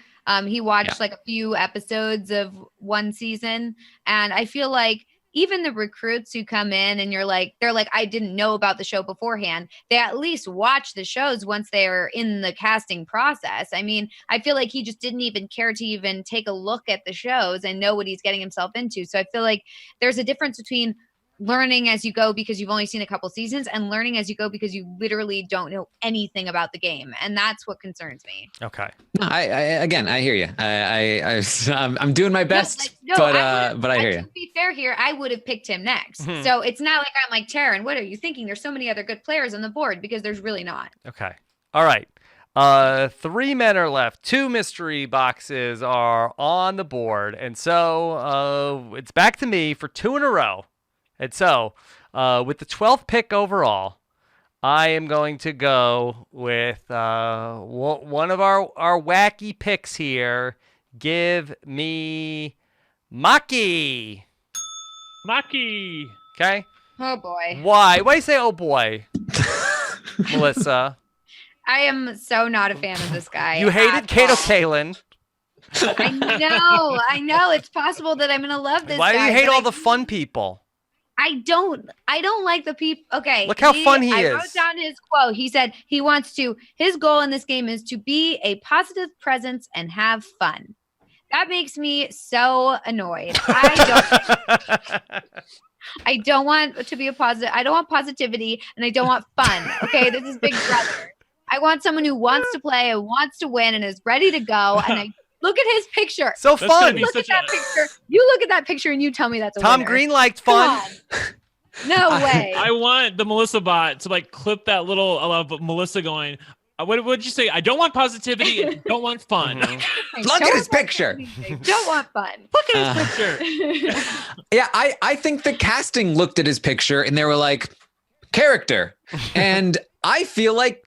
He watched like a few episodes of one season, and I feel like even the recruits who come in and they're like, I didn't know about the show beforehand. They at least watch the shows once they're in the casting process. I mean, I feel like he just didn't even care to even take a look at the shows and know what he's getting himself into. So I feel like there's a difference between learning as you go because you've only seen a couple seasons and learning as you go because you literally don't know anything about the game. And that's what concerns me. Okay. No, I hear you. I'm doing my best, but I hear you. To be fair here, I would have picked him next. Mm-hmm. So it's not like I'm like, Taryn, what are you thinking? There's so many other good players on the board, because there's really not. Okay. All right. 3 men are left. 2 mystery boxes are on the board. And so it's back to me for 2 in a row. And so, with the 12th pick overall, I am going to go with one of our wacky picks here. Give me Maki. Maki. Okay? Oh, boy. Why? Why do you say, oh, boy, Melissa? I am so not a fan of this guy. You hated Kato Kaelin. I know. It's possible that I'm going to love this guy. Why do you hate all the fun people? I don't like the people. Okay. Look how fun he I is. wrote down his quote. He said his goal in this game is to be a positive presence and have fun. That makes me so annoyed. I don't want to be a positive. I don't want positivity and I don't want fun. Okay. This is Big Brother. I want someone who wants to play and wants to win and is ready to go. And look at his picture. So fun. Look at that picture. You look at that picture and you tell me that's a Tom winner. Green liked fun. No way. I want the Melissa bot to like clip that little of Melissa going, what would you say? I don't want positivity and don't want fun. Look at his picture. Don't want fun. Look at his picture. Yeah, I think the casting looked at his picture and they were like, character. And I feel like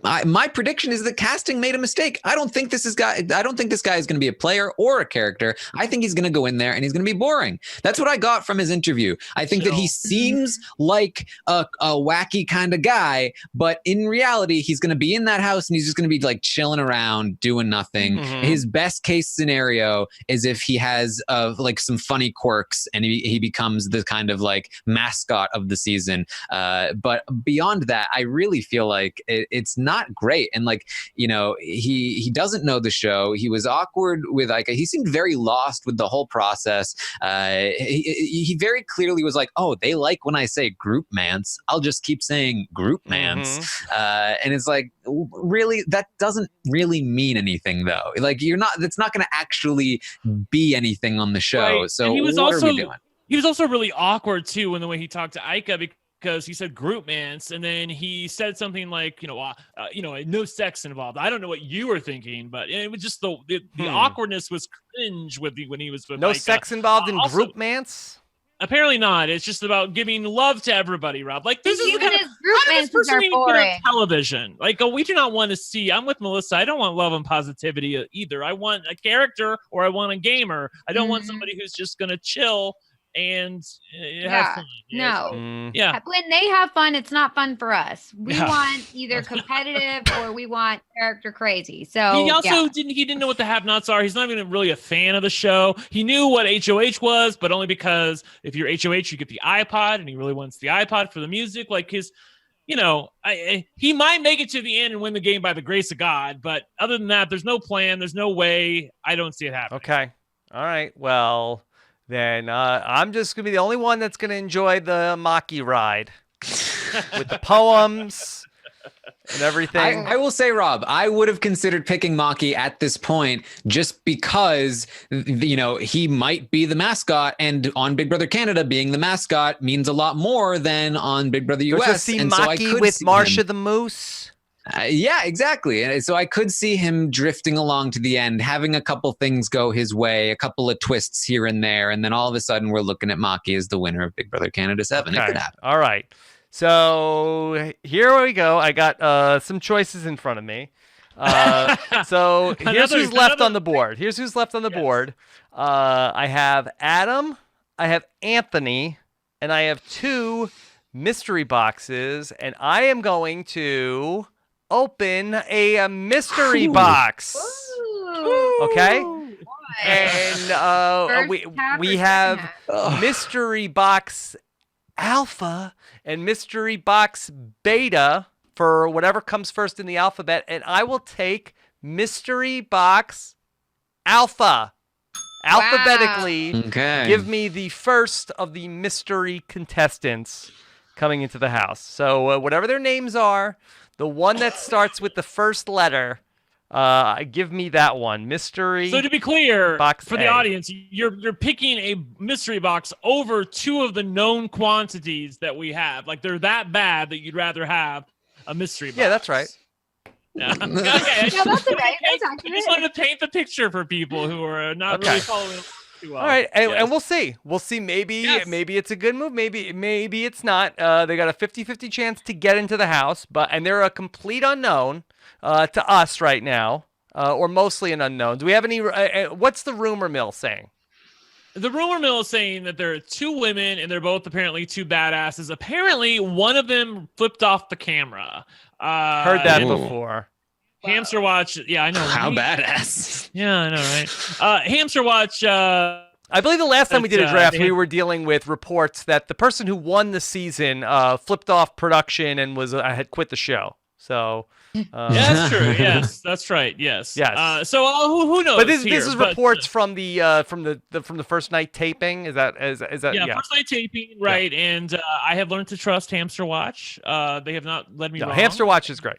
my prediction is that casting made a mistake. I don't think this guy is going to be a player or a character. I think he's going to go in there and he's going to be boring. That's what I got from his interview. I think that he seems like a wacky kind of guy, but in reality, he's going to be in that house and he's just going to be like chilling around, doing nothing. Mhm. His best case scenario is if he has like some funny quirks and he becomes the kind of like mascot of the season. But beyond that, I really feel like it's not great. And like, you know, he doesn't know the show. He was awkward with like, he seemed very lost with the whole process. He very clearly was like, oh, they like when I say group mance. I'll just keep saying group mance. And it's like, really, that doesn't really mean anything though. Like it's not going to actually be anything on the show. Right. So he was what are we doing? He was also really awkward too in the way he talked to Ica because he said group mance and then he said something like, no sex involved. I don't know what you were thinking, but it was just the awkwardness was cringe when he was with No Ica. sex involved in Also, group mance? Apparently not. It's just about giving love to everybody, Rob. Like this is Even the his group how does this mances person are even get on boring. television? Like, we do not want to see. I'm with Melissa. I don't want love and positivity either. I want a character or I want a gamer. I don't want somebody who's just gonna chill and have fun. No. Yeah. When they have fun, it's not fun for us. We want either competitive or we want character crazy. So he also didn't know what the have-nots are. He's not even really a fan of the show. He knew what HOH was, but only because if you're HOH, you get the iPod, and he really wants the iPod for the music. Like his, he might make it to the end and win the game by the grace of God, but other than that, there's no plan. There's no way. I don't see it happening. Okay. All right. Well, then I'm just going to be the only one that's going to enjoy the Maki ride with the poems and everything. I will say, Rob, I would have considered picking Maki at this point just because, he might be the mascot, and on Big Brother Canada, being the mascot means a lot more than on Big Brother US. Let's see and Maki so I could with see Marsha him. the Moose. Yeah, exactly. And so I could see him drifting along to the end, having a couple things go his way, a couple of twists here and there, and then all of a sudden we're looking at Maki as the winner of Big Brother Canada 7. It could happen. All right. So here we go. I got some choices in front of me. So here's who's left on the board. Board. I have Adam, I have Anthony, and I have 2 mystery boxes, and I am going to open a mystery box. Okay? And we have mystery box alpha and mystery box beta for whatever comes first in the alphabet, and I will take mystery box alpha. Alphabetically, give me the first of the mystery contestants coming into the house. So whatever their names are, the one that starts with the first letter, give me that one. Mystery. So to be clear, box for the A. audience, you're picking a mystery box over 2 of the known quantities that we have. Like they're that bad that you'd rather have a mystery box. Yeah, that's right. Yeah. Okay. No, that's all right. That's I accurate. just wanted to paint the picture for people who are not really following too well. All right, and Yes. we'll see. Maybe it's a good move. Maybe it's not. They got a 50-50 chance to get into the house, and they're a complete unknown to us right now, or mostly an unknown. Do we have any? What's the rumor mill saying? The rumor mill is saying that there are 2 women and they're both apparently 2 badasses. Apparently, one of them flipped off the camera. Heard that before. Hamster Watch. Yeah, I know. How right? badass. Yeah, I know, right? Hamster Watch I believe the last time we did a draft, they we were dealing with reports that the person who won the season flipped off production and had quit the show. So. Yeah, that's true. Yes, that's right. Yes. Yes. So who knows? But this is reports from the first night taping. Is that? Yeah, first night taping, right? Yeah. And I have learned to trust Hamster Watch. They have not led me wrong. Hamster Watch is great.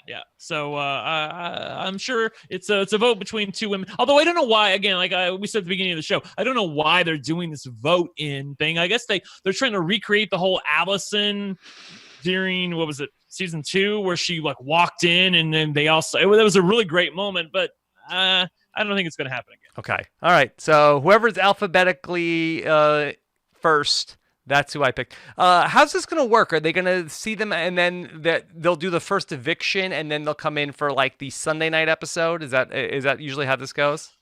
Yeah. So I'm sure it's a vote between two women. Although I don't know why. Again, like we said at the beginning of the show, I don't know why they're doing this vote in thing. I guess they're trying to recreate the whole Allison during what was it, season 2, where she like walked in and then they also that was a really great moment. But I don't think it's going to happen again. Okay. All right. So whoever's alphabetically first. That's who I picked. How's this going to work? Are they going to see them and then they'll do the first eviction and then they'll come in for like the Sunday night episode? Is that usually how this goes?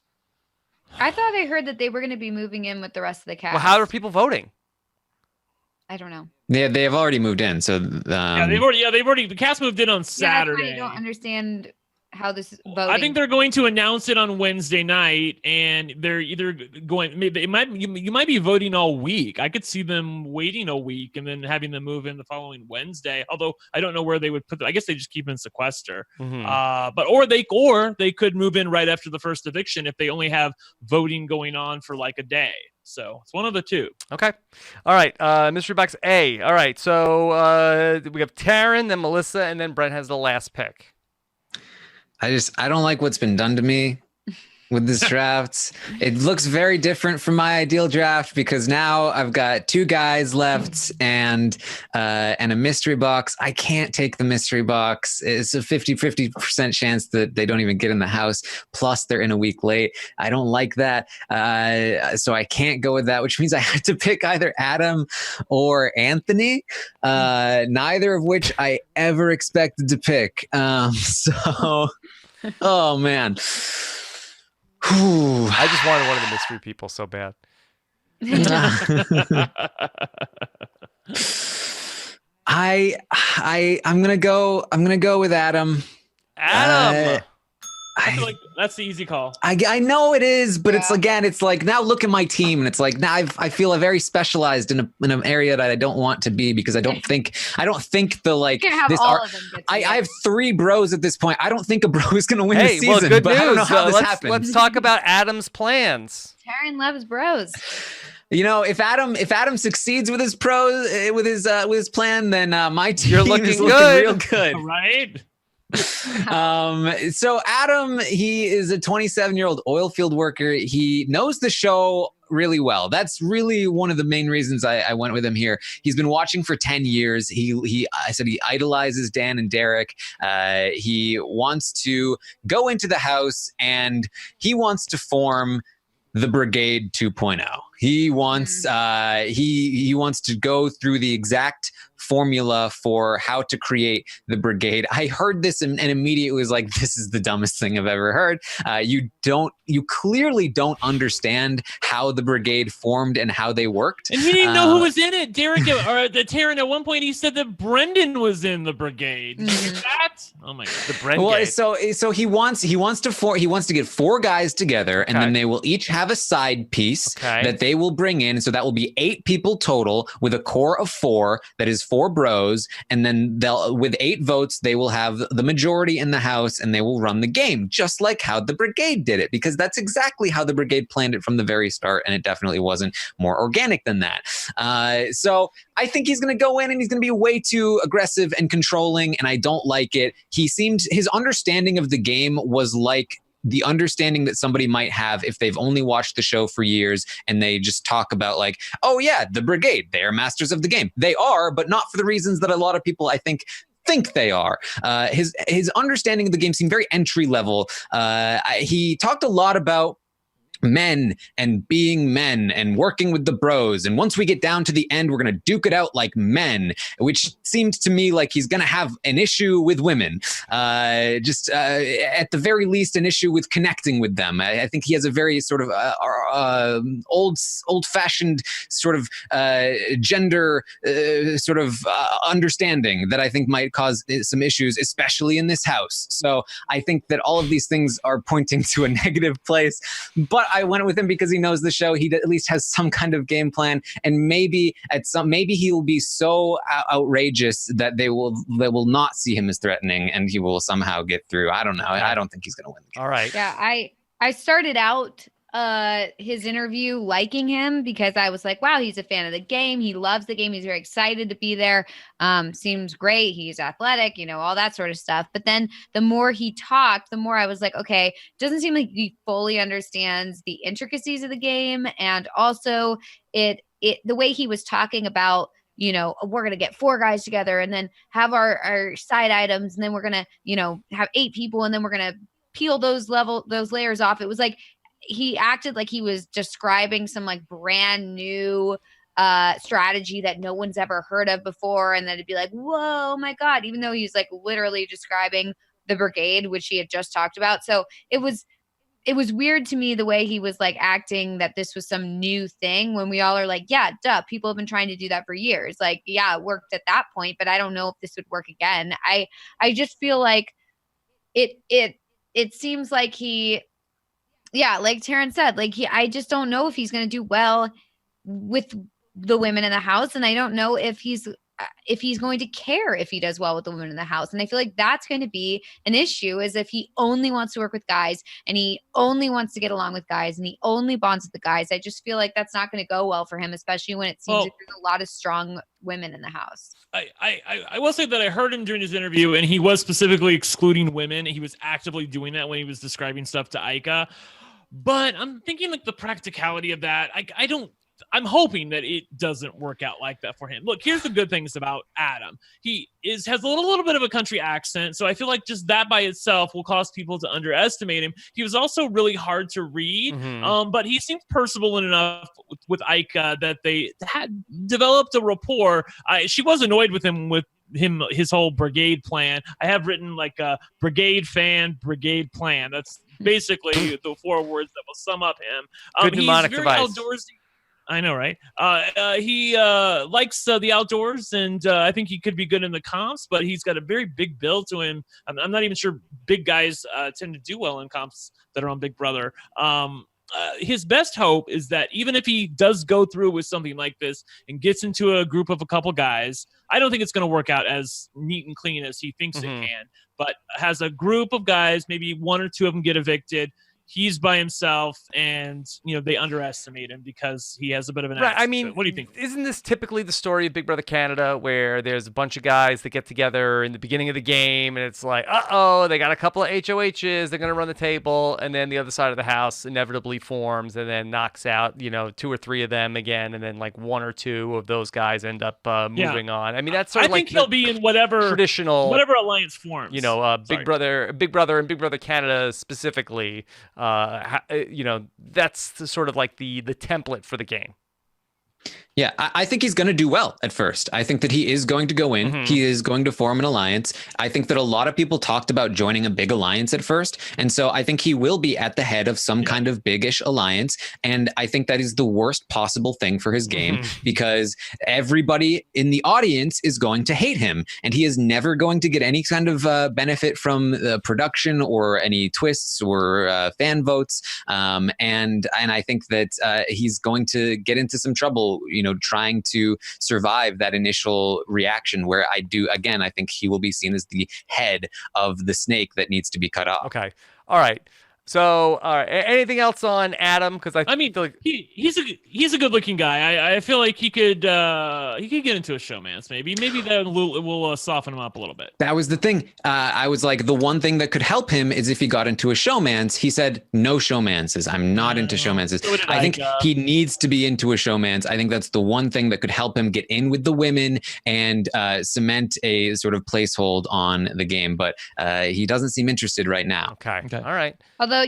I thought I heard that they were going to be moving in with the rest of the cast. Well, how are people voting? I don't know. They have already moved in. So they've already the cast moved in on Saturday. I don't understand how this voting. I think they're going to announce it on Wednesday night, and they're either going. Maybe you might be voting all week. I could see them waiting a week and then having them move in the following Wednesday. Although I don't know where they would put them. I guess they just keep in sequester. Mm-hmm. Or they could move in right after the first eviction if they only have voting going on for like a day. So it's one of the two. Okay. All right. Mystery Box A. All right. So we have Taryn, then Melissa, and then Brent has the last pick. I don't like what's been done to me with this draft. It looks very different from my ideal draft because now I've got 2 guys left and a mystery box. I can't take the mystery box. It's a 50% chance that they don't even get in the house. Plus they're in a week late. I don't like that. So I can't go with that, which means I have to pick either Adam or Anthony, neither of which I ever expected to pick. So, oh man. I just wanted one of the mystery people so bad. I'm gonna go with Adam. I feel like that's the easy call. I know it is, but it's like now look at my team, and it's like now I feel very specialized in an area that I don't want to be because I don't think the like this I have 3 bros at this point. I don't think a bro is gonna win the season. Well, good but news. I don't know how this happened. Let's talk about Adam's plans. Taryn loves bros. You know, if Adam succeeds with his with his plan, then my team You're looking is good. looking real good. Right? So Adam, he is a 27-year-old oil field worker. He knows the show really well. That's really one of the main reasons I went with him here. He's been watching for 10 years. I said he idolizes Dan and Derek. He wants to go into the house and he wants to form the Brigade 2.0. He wants he wants to go through the exact formula for how to create the brigade. I heard this and immediately was like, this is the dumbest thing I've ever heard. You clearly don't understand how the brigade formed and how they worked. And he didn't know who was in it. Derek or Taryn at one point he said that Brendan was in the brigade. That? Oh my god. The Brendan. Well, so he wants to get 4 guys together and then they will each have a side piece that they will bring in. So that will be 8 people total with a core of 4 that is 4 bros, and then with 8 votes they will have the majority in the house and they will run the game just like how the brigade did it, because that's exactly how the brigade planned it from the very start, and it definitely wasn't more organic than that. So I think he's going to go in and he's going to be way too aggressive and controlling, and I don't like it. His understanding of the game was like the understanding that somebody might have if they've only watched the show for years and they just talk about like, oh yeah, the brigade, they are masters of the game. They are, but not for the reasons that a lot of people, I think they are. His understanding of the game seemed very entry level. He talked a lot about men and being men and working with the bros, and once we get down to the end we're going to duke it out like men, which seemed to me like he's going to have an issue with women, just at the very least an issue with connecting with them. I think he has a very sort of old-fashioned sort of gender sort of understanding that I think might cause some issues, especially in this house. So I think that all of these things are pointing to a negative place, but I went with him because he knows the show. He at least has some kind of game plan, and maybe he will be so outrageous that they will not see him as threatening, and he will somehow get through. I don't know. I don't think he's going to win the game. All right. Yeah, I started out his interview liking him because I was like, wow, he's a fan of the game. He loves the game. He's very excited to be there. Seems great. He's athletic, all that sort of stuff. But then the more he talked, the more I was like, okay, doesn't seem like he fully understands the intricacies of the game. And also the way he was talking about, we're going to get 4 guys together and then have our side items. And then we're going to, have 8 people. And then we're going to peel those layers off. It was like, he acted like he was describing some like brand new strategy that no one's ever heard of before. And then it'd be like, whoa, my God, even though he's like literally describing the brigade, which he had just talked about. So it was weird to me the way he was like acting that this was some new thing when we all are like, yeah, duh, people have been trying to do that for years. Like, yeah, it worked at that point, but I don't know if this would work again. I just feel like it seems like like Terrence said, like I just don't know if he's going to do well with the women in the house. And I don't know if he's going to care if he does well with the women in the house. And I feel like that's going to be an issue, is if he only wants to work with guys and he only wants to get along with guys and he only bonds with the guys. I just feel like that's not going to go well for him, especially when it seems like there's a lot of strong women in the house. I will say that I heard him during his interview, and he was specifically excluding women. He was actively doing that when he was describing stuff to Ica. But I'm thinking like the practicality of that. I'm hoping that it doesn't work out like that for him. Look, here's the good things about Adam. He has a little bit of a country accent, so I feel like just that by itself will cause people to underestimate him. He was also really hard to read, but he seemed personable enough with Ica that they had developed a rapport. She was annoyed with his whole brigade plan. I have written like a brigade fan, brigade plan. That's basically the 4 words that will sum up him. Good He's mnemonic very device. outdoorsy. I know, right? He likes the outdoors, and I think he could be good in the comps, but he's got a very big build to him. I'm not even sure big guys tend to do well in comps that are on Big Brother. His best hope is that even if he does go through with something like this and gets into a group of a couple guys, I don't think it's going to work out as neat and clean as he thinks it can, but has a group of guys, maybe 1 or 2 of them get evicted. He's by himself, and they underestimate him because he has a bit of an accent. I mean, what do you think? Isn't this typically the story of Big Brother Canada, where there's a bunch of guys that get together in the beginning of the game, and it's like, they got a couple of HOHs, they're going to run the table, and then the other side of the house inevitably forms and then knocks out 2 or 3 of them again, and then like 1 or 2 of those guys end up moving on. I mean, that's sort of like I think he'll be in whatever alliance forms. Big Brother and Big Brother Canada specifically. That's sort of like the template for the game. Yeah, I think he's going to do well at first. I think that he is going to go in. He is going to form an alliance. I think that a lot of people talked about joining a big alliance at first. And so I think he will be at the head of some kind of biggish alliance. And I think that is the worst possible thing for his game because everybody in the audience is going to hate him. And he is never going to get any kind of benefit from the production or any twists or fan votes. And I think that he's going to get into some trouble, trying to survive that initial reaction where I think he will be seen as the head of the snake that needs to be cut off. Okay. All right. So, anything else on Adam? Because I mean, feel like he's a good looking guy. I feel like he could get into a showmance. Maybe that will soften him up a little bit. That was the thing. I was like, the one thing that could help him is if he got into a showmance. He said, no showmances. I'm not into showmances. So I think he needs to be into a showmance. I think that's the one thing that could help him get in with the women and cement a sort of placehold on the game. But he doesn't seem interested right now. Okay. All right. Although,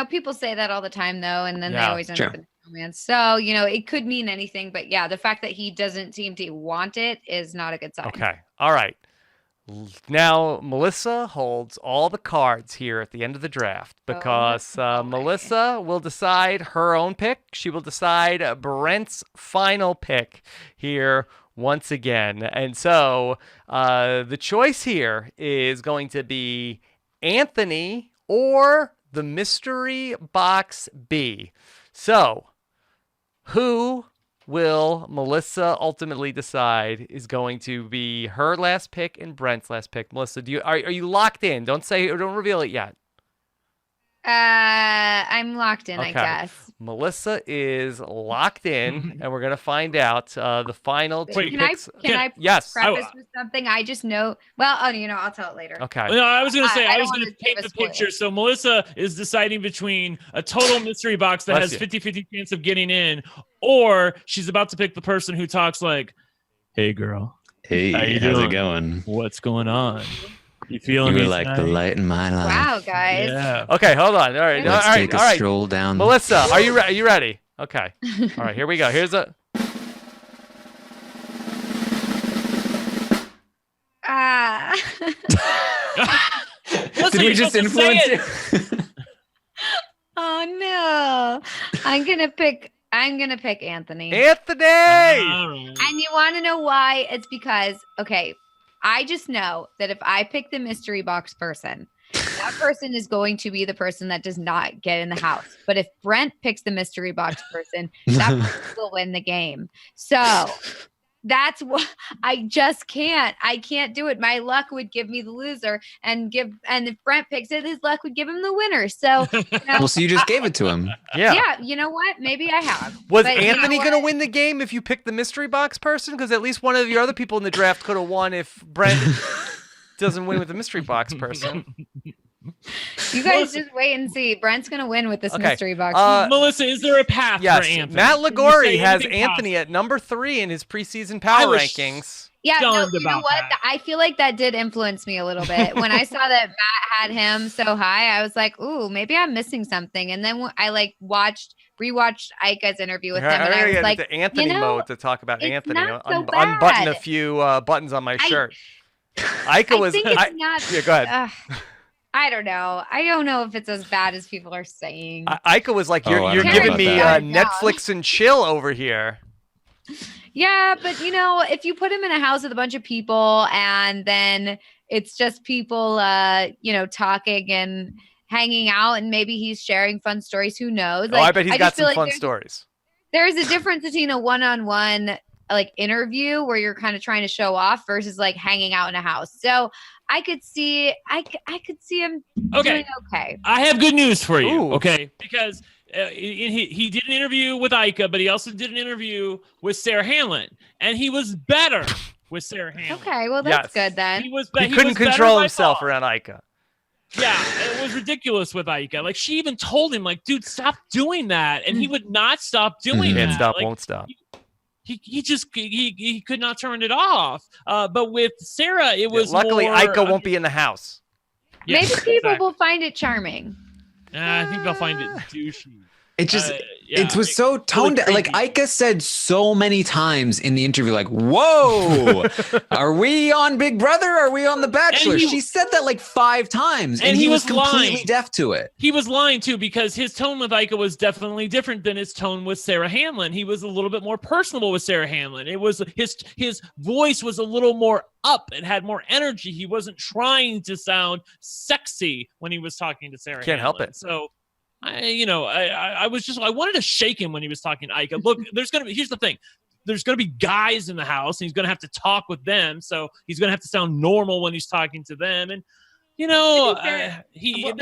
people say that all the time, though, and then they always end up in romance. So, it could mean anything. But, the fact that he doesn't seem to want it is not a good sign. Okay. All right. Now, Melissa holds all the cards here at the end of the draft because Melissa will decide her own pick. She will decide Brent's final pick here once again. And so the choice here is going to be Anthony or the mystery box be? So, who will Melissa ultimately decide is going to be her last pick and Brent's last pick? Melissa, are you locked in? Don't reveal it yet. I'm locked in, Okay. I guess. Melissa is locked in, and we're gonna find out the final two Can picks. I Yes. preface with something? I just know. Well, I'll tell it later. Okay. No, I was going to say, I I don't was going wanna to paint give a the picture. So Melissa is deciding between a total mystery box that Bless has you. 50-50 chance of getting in, or she's about to pick the person who talks like, "Hey, girl, Hey, How you how's doing? it going? what's going on? You feeling You me were like the tonight?" light in my life. Wow, guys. Yeah. Okay, hold on. All right. Let's all right. take a all right. stroll down. Melissa, are you ready? Okay. All right, here we go. Here's a Melissa, Did we you're just supposed to say influence it. you? Oh no. I'm gonna pick Anthony. Anthony. All right. And you want to know why? It's because, okay, I just know that if I pick the mystery box person, that person is going to be the person that does not get in the house. But if Brent picks the mystery box person, that person will win the game. So that's what I just can't. I can't do it. My luck would give me the loser, and if Brent picks it, his luck would give him the winner. So, Well, so you just gave it to him. Yeah. you know what? Maybe I have. Was But you know Anthony what? going to win the game if you picked the mystery box person? Because at least one of your other people in the draft could have won if Brent doesn't win with the mystery box person. You guys just wait and see. Brent's gonna win with this Okay, mystery box. Melissa, is there a path Yes, for Anthony? Matt Can you Ligori say has anything Anthony at number 3 in his preseason I power was rankings. Yeah, no, stunned you know about what? that. I feel like that did influence me a little bit. When I saw that Matt had him so high, I was like, "Ooh, maybe I'm missing something." And then I rewatched Ika's interview with him, and I was get like, into Anthony mode to talk about it's Anthony. not so Unbutton a bad. few buttons on my shirt. I Ika was. think it's not. Yeah, go ahead. I don't know. I don't know if it's as bad as people are saying. Ika was like, "You're Oh, I you're don't know giving about me that. Netflix and chill over here." Yeah, but if you put him in a house with a bunch of people and then it's just people, talking and hanging out, and maybe he's sharing fun stories. Who knows? I bet he's I got just feel some fun there's- stories. There's a difference between a one-on-one interview where you're kind of trying to show off versus like hanging out in a house. So I could see him doing okay. I have good news for you. Ooh. Okay, because he did an interview with Ika, but he also did an interview with Sarah Hanlon, and he was better with Sarah Hanlon. Okay, well that's Yes. good then. He was. He He couldn't was better control by himself far. around Ika. Yeah, it was ridiculous with Ika. Like, she even told him, like, dude, stop doing that, and he would not stop doing Can't that. stop, Like, won't stop. he could not turn it off. But with Sarah, it was Luckily, more, Ika won't be in the house. Yes, Maybe people exactly. will find it charming. I think they'll find it douchey. It just Yeah, it was so toned down. Like creepy. Ika said so many times in the interview, like, "Whoa, are we on Big Brother? Are we on The Bachelor?" he- She said that like 5 times, and he was completely lying. deaf to it. He was lying too, because his tone with Ika was definitely different than his tone with Sarah Hanlon. He was a little bit more personable with Sarah Hanlon. It was his voice was a little more up. It had more energy. He wasn't trying to sound sexy when he was talking to Sarah. Can't help Hanlon. it. So I wanted to shake him when he was talking to Ika. Look, here's the thing. There's going to be guys in the house, and he's going to have to talk with them. So he's going to have to sound normal when he's talking to them. And, there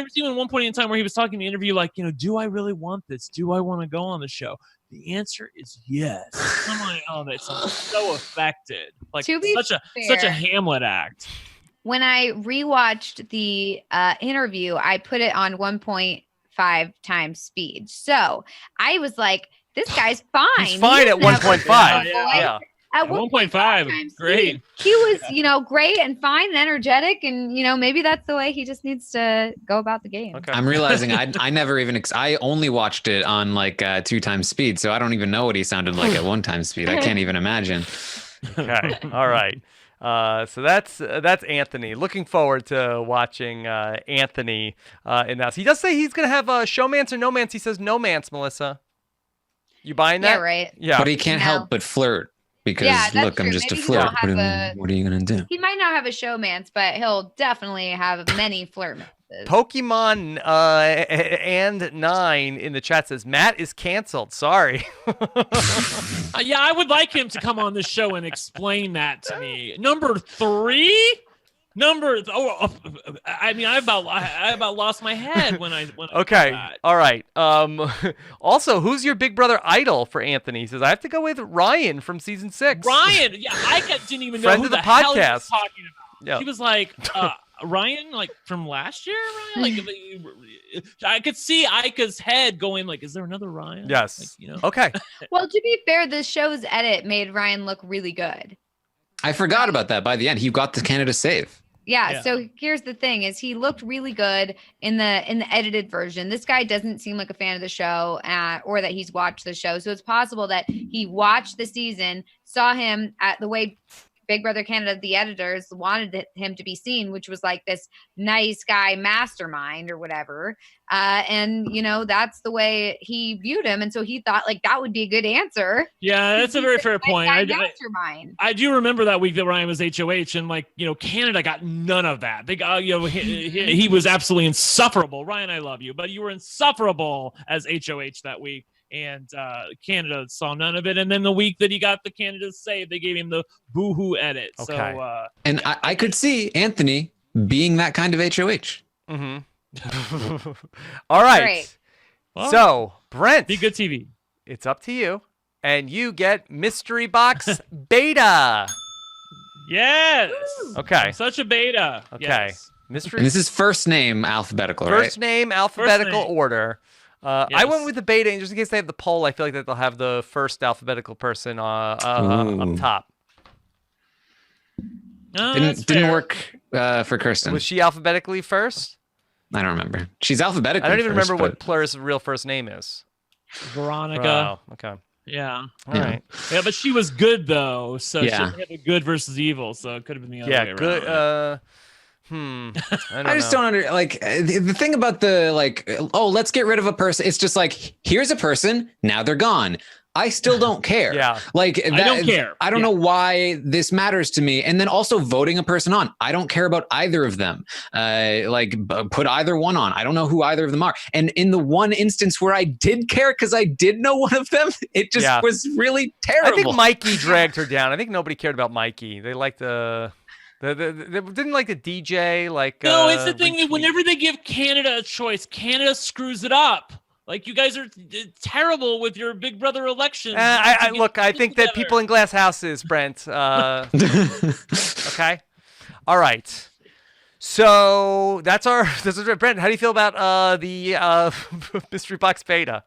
was even one point in time where he was talking in the interview, like, do I really want this? Do I want to go on the show? The answer is yes. I'm like, oh, that sounds so affected. Like, To be such a fair- Hamlet act. When I rewatched the interview, I put it on 1.5 times speed. So I was like, this guy's fine. He's fine at doesn't have a 1.5. voice. Yeah. At 1.5, times great. speed. He was, great and fine and energetic. And, maybe that's the way he just needs to go about the game. Okay. I'm realizing I never even I only watched it on like 2 times speed, so I don't even know what he sounded like at 1 time speed. I can't even imagine. Okay. All right. So that's Anthony. Looking forward to watching Anthony in that. He does say he's going to have showmance or no-mance. He says no-mance, Melissa. You buying that? Yeah, right. Yeah. But he can't No. help but flirt because Yeah, that's look, I'm true. just Maybe a he flirt. won't have What are you gonna do? He might not have a showmance, but he'll definitely have many flirtmances. Pokemon and 9 in the chat says Matt is canceled. Sorry. Yeah, I would like him to come on the show and explain that to me. Number 3. I mean, I about lost my head when I Okay. that. All right. Also, who's your Big Brother idol for Anthony? He says I have to go with Ryan from season 6. Ryan. Yeah, didn't even know Friend who of the hell he was podcast. talking about. Yeah. He was like, Ryan, like from last year. Ryan, like I could see Ika's head going, like, is there another Ryan? Yes. Like, Okay. Well, to be fair, the show's edit made Ryan look really good. I forgot about that. By the end, he got the Canada save. Yeah, so here's the thing: is he looked really good in the edited version. This guy doesn't seem like a fan of the show, or that he's watched the show. So it's possible that he watched the season, saw him at the way Big Brother Canada, the editors wanted him to be seen, which was like this nice guy mastermind or whatever. And that's the way he viewed him, and so he thought like that would be a good answer. Yeah, that's a very fair point. Mastermind. I do remember that week that Ryan was HOH, and Canada got none of that. They got he was absolutely insufferable. Ryan, I love you, but you were insufferable as HOH that week. And Canada saw none of it. And then the week that he got the Canada save, they gave him the boohoo edit. Okay. So, And I could see Anthony being that kind of HOH. Mm-hmm. All right. Great. Well, So, Brent, be good TV. it's up to you. And you get Mystery Box Beta. Yes. Okay. I'm such a beta. Okay. Yes. Mystery And this is first name alphabetical, First right? name, alphabetical name. order. I Yes. went with the beta, and just in case they have the poll, I feel like that they'll have the first alphabetical person up top. Didn't work for Kirsten. Was she alphabetically first? I don't remember. She's alphabetically. I don't even first, remember what but- Plur's real first name is. Veronica. Oh, okay. Yeah. All right. Yeah, but she was good though. So Yeah. she had a good versus evil. So it could have been the other way Yeah, around. good. I just don't the thing about let's get rid of a person. It's just like, here's a person, now they're gone. I still don't care. Yeah. Like I don't care. I don't know why this matters to me. And then also voting a person on. I don't care about either of them. Put either one on. I don't know who either of them are. And in the one instance where I did care because I did know one of them, it just was really terrible. I think Mikey dragged her down. I think nobody cared about Mikey. They liked they didn't like the DJ. No, it's the thing that retweet. whenever they give Canada a choice, Canada screws it up. Like, you guys are terrible with your Big Brother elections. I think that people in glass houses, Brent. Okay. All right. So that's Brent. How do you feel about the Mystery Box Beta?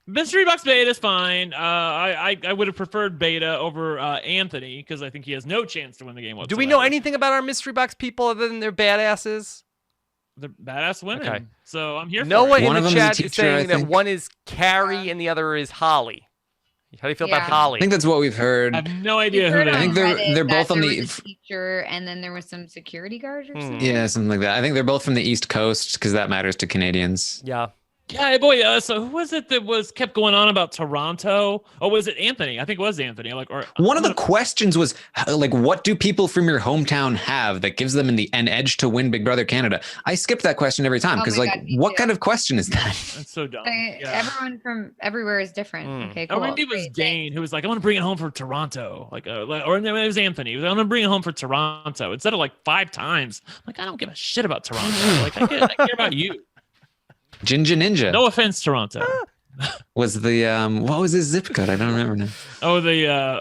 Mystery Box Beta is fine. I would have preferred Beta over Anthony because I think he has no chance to win the game whatsoever. Do we know anything about our Mystery Box people other than they're badasses? They're badass women. Okay. So I'm here for Noah it. in One of the them is a chat is teacher, saying I that think. one is Carrie and the other is Holly. How do you feel about Yeah. Holly? I think that's what we've heard. I have no idea who Heard that on I think is. they're- Reddit they're that both on there the- was a teacher, and then there was some security guard or something. Yeah, something like that. I think they're both from the East Coast because that matters to Canadians. Yeah. Yeah, boy. So who was it that kept going on about Toronto? Oh, was it Anthony? I think it was Anthony. One of the questions was what do people from your hometown have that gives them an edge to win Big Brother Canada? I skip that question every time Oh because my God, me what too. kind of question is that? That's so dumb. Yeah. Everyone from everywhere is different. Mm. Okay, Or cool. maybe it was Great, Dane who was like, "I want to bring it home for Toronto." Or no, it was Anthony. He was like, "I'm gonna bring it home for Toronto." Instead of 5 times. Like, I don't give a shit about Toronto. I care about you. Ginger Ninja No offense, Toronto. was the what was his zip code? I don't remember now. Oh,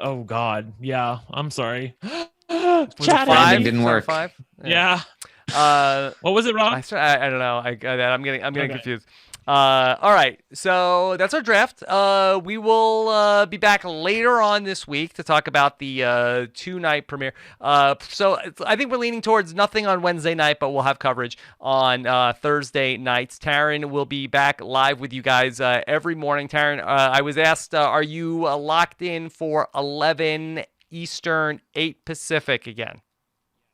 oh God. Yeah, I'm sorry. Was it Chat five? ending didn't Was that work. 5? Yeah. What was it, Rob? I don't know. I'm getting Okay. confused. All right. So that's our draft. We will be back later on this week to talk about the 2-night premiere. So I think we're leaning towards nothing on Wednesday night, but we'll have coverage on Thursday nights. Taryn will be back live with you guys every morning. Taryn, I was asked, are you locked in for 11 Eastern, 8 Pacific again?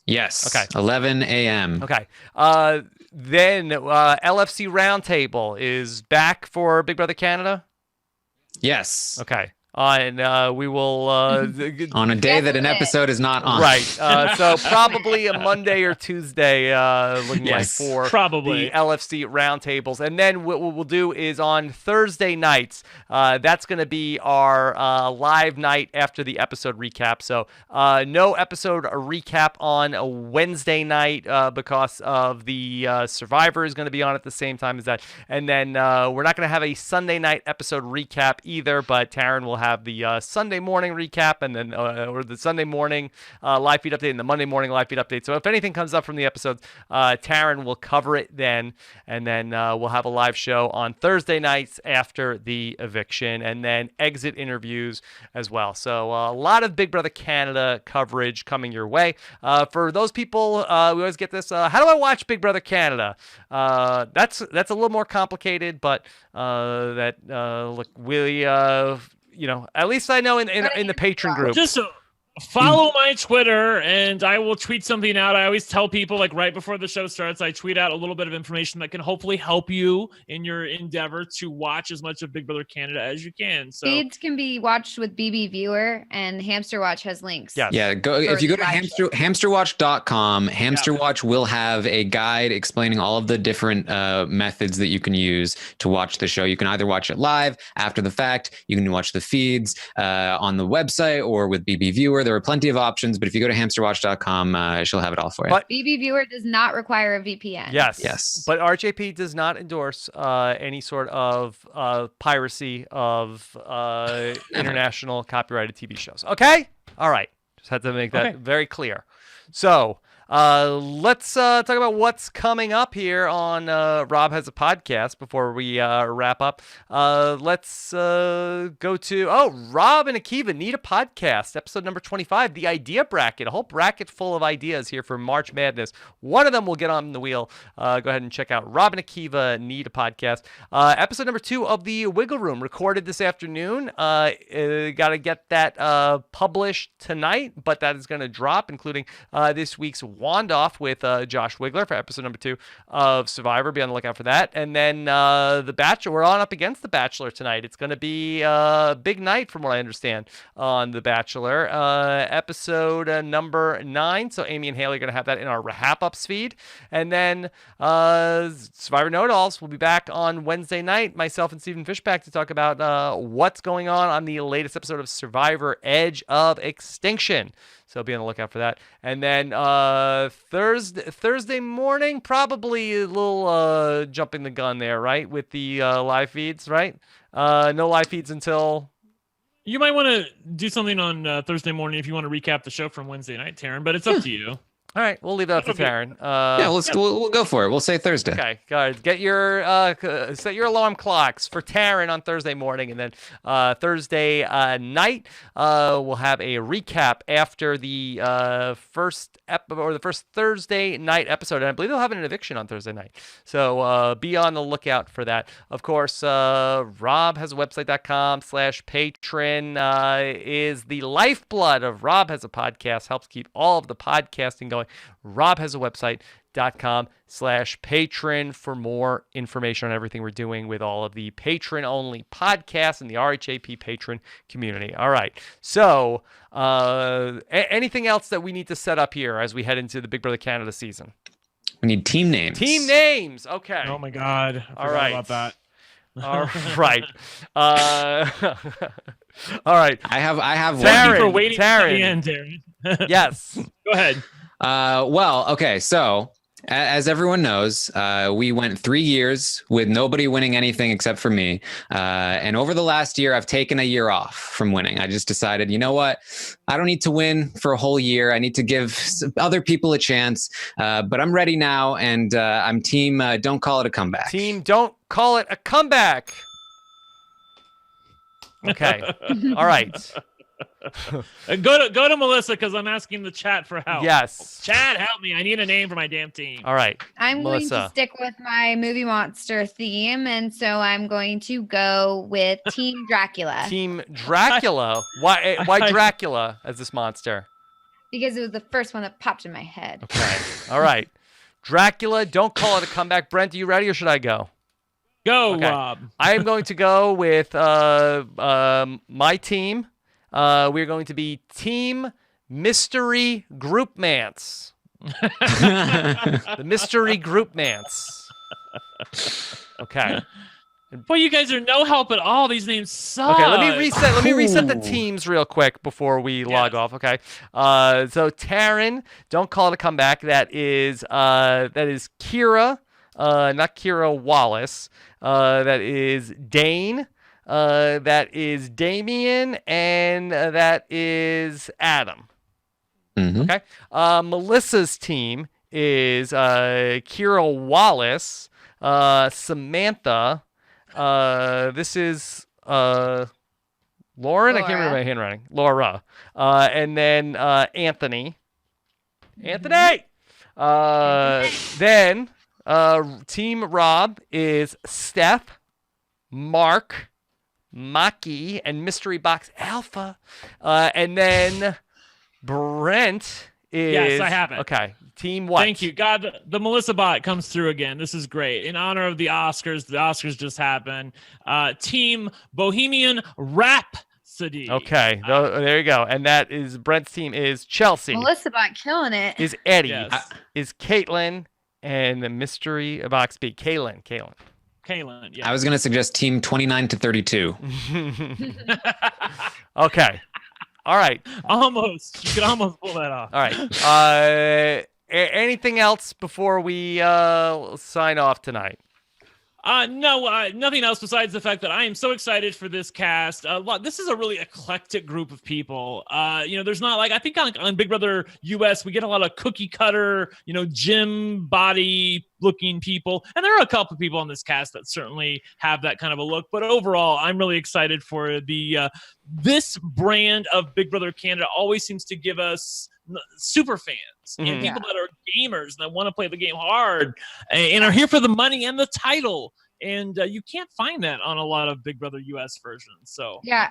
Yes. Okay. 11 a.m. Okay. Then LFC Roundtable is back for Big Brother Canada. Yes. Okay. and we will on a day that an episode is not on. Right. So probably a Monday or Tuesday, looking Yes, like for probably. the LFC roundtables. And then what we'll do is on Thursday nights, that's going to be our live night after the episode recap. So no episode recap on Wednesday night because of the Survivor is going to be on at the same time as that. And then we're not going to have a Sunday night episode recap either, but Taryn will have the Sunday morning recap, and then or the Sunday morning live feed update and the Monday morning live feed update. So if anything comes up from the episodes, Taryn will cover it then, and then we'll have a live show on Thursday nights after the eviction, and then exit interviews as well. So a lot of Big Brother Canada coverage coming your way. For those people, we always get this, how do I watch Big Brother Canada? That's a little more complicated, but look, we at least I know in the patron group. Just follow my Twitter, and I will tweet something out. I always tell people, like, right before the show starts, I tweet out a little bit of information that can hopefully help you in your endeavor to watch as much of Big Brother Canada as you can. So Feeds can be watched with BB Viewer, and Hamster Watch has links. Yes. Yeah, if you go to hamsterwatch.com, Hamsterwatch will have a guide explaining all of the different methods that you can use to watch the show. You can either watch it live, after the fact, you can watch the feeds on the website or with BB Viewer. There are plenty of options, but if you go to hamsterwatch.com, she'll have it all for you. But BB Viewer does not require a VPN. Yes. But RJP does not endorse any sort of piracy of international copyrighted TV shows. Okay? All right. Just had to make that very clear. So let's talk about what's coming up here on Rob Has a Podcast before we wrap up. Let's go to, Rob and Akiva Need a Podcast, episode number 25, the idea bracket, a whole bracket full of ideas here for March Madness. One of them will get on the wheel. Go ahead and check out Rob and Akiva Need a Podcast. Episode number 2 of the Wiggle Room, recorded this afternoon. Got to get that published tonight, but that is going to drop, including this week's Wand Off with Josh Wigler for episode number 2 of Survivor. Be on the lookout for that. And then The Bachelor. We're on up against The Bachelor tonight. It's going to be a big night from what I understand on The Bachelor. Episode number 9. So Amy and Haley are going to have that in our Wrap Ups feed. And then Survivor Know-It-Alls will be back on Wednesday night. Myself and Stephen Fishback to talk about what's going on the latest episode of Survivor Edge of Extinction. So be on the lookout for that. And then Thursday morning, probably a little jumping the gun there, right? With the live feeds, right? No live feeds until... You might want to do something on Thursday morning if you want to recap the show from Wednesday night, Taryn, but it's up to you. All right, we'll leave that up to Taryn. We'll go for it. We'll say Thursday. Okay, guys, get your set your alarm clocks for Taryn on Thursday morning, and then Thursday night we'll have a recap after the first Thursday night episode, and I believe they'll have an eviction on Thursday night. So be on the lookout for that. Of course, robhasawebsite.com/patron is the lifeblood of Rob Has a Podcast. Helps keep all of the podcasting going. robhasawebsite.com/patron for more information on everything we're doing with all of the patron-only podcasts and the RHAP patron community. All right. So anything else that we need to set up here as we head into the Big Brother Canada season? We need team names. Team names. Okay. Oh, my God. I all right. about that. All right. All right. I have Taryn, Thank you for waiting Taryn. to the end, Taryn. Yes. Go ahead. So as everyone knows, we went 3 years with nobody winning anything except for me. And over the last year, I've taken a year off from winning. I just decided, you know what? I don't need to win for a whole year. I need to give other people a chance. But I'm ready now, and I'm team Don't Call It a Comeback. Team Don't Call It a Comeback. Okay. All right. Go to Melissa, because I'm asking the chat for help. Yes. Chat, help me. I need a name for my damn team. All right. I'm Melissa. going to stick with my movie monster theme, and so I'm going to go with Team Dracula. Team Dracula. Why Dracula as this monster? Because it was the first one that popped in my head. Okay. All right. Dracula, Don't Call It a Comeback. Brent, are you ready or should I go? Go, Okay. Rob. I am going to go with my team. We're going to be Team Mystery Group Mance. The Mystery Group Mance. Okay. Boy, you guys are no help at all. These names suck. Okay, let me reset the teams real quick before we log off. Okay, so Taryn, don't call it a comeback. That is Kira, not Kira Wallace. That is Dane. That is Damien, and that is Adam. Mhm. Okay, Melissa's team is Kira Wallace, Samantha. This is Lauren. I can't remember my handwriting. Laura. And then Anthony. Anthony. Then Team Rob is Steph, Mark, Maki, and Mystery Box Alpha. And then Brent is. Yes, I have it. Okay. Team what? Thank you. God, the Melissa bot comes through again. This is great. In honor of the Oscars just happened. Team Bohemian Rhapsody. Okay, there you go. And that is Brent's team is Chelsea. Melissa Bot killing it. Is Eddie. Yes. Is Caitlin. And the Mystery Box B. Kaylin, yeah. I was going to suggest team 29 to 32. Okay. All right. Almost. You could almost pull that off. All right. Anything else before we sign off tonight? No, nothing else besides the fact that I am so excited for this cast. This is a really eclectic group of people. There's not I think on Big Brother US, we get a lot of cookie cutter, gym body looking people. And there are a couple of people on this cast that certainly have that kind of a look. But overall, I'm really excited for this brand of Big Brother Canada always seems to give us super fans and people that are gamers and that want to play the game hard and are here for the money and the title. And you can't find that on a lot of Big Brother US versions. So yeah,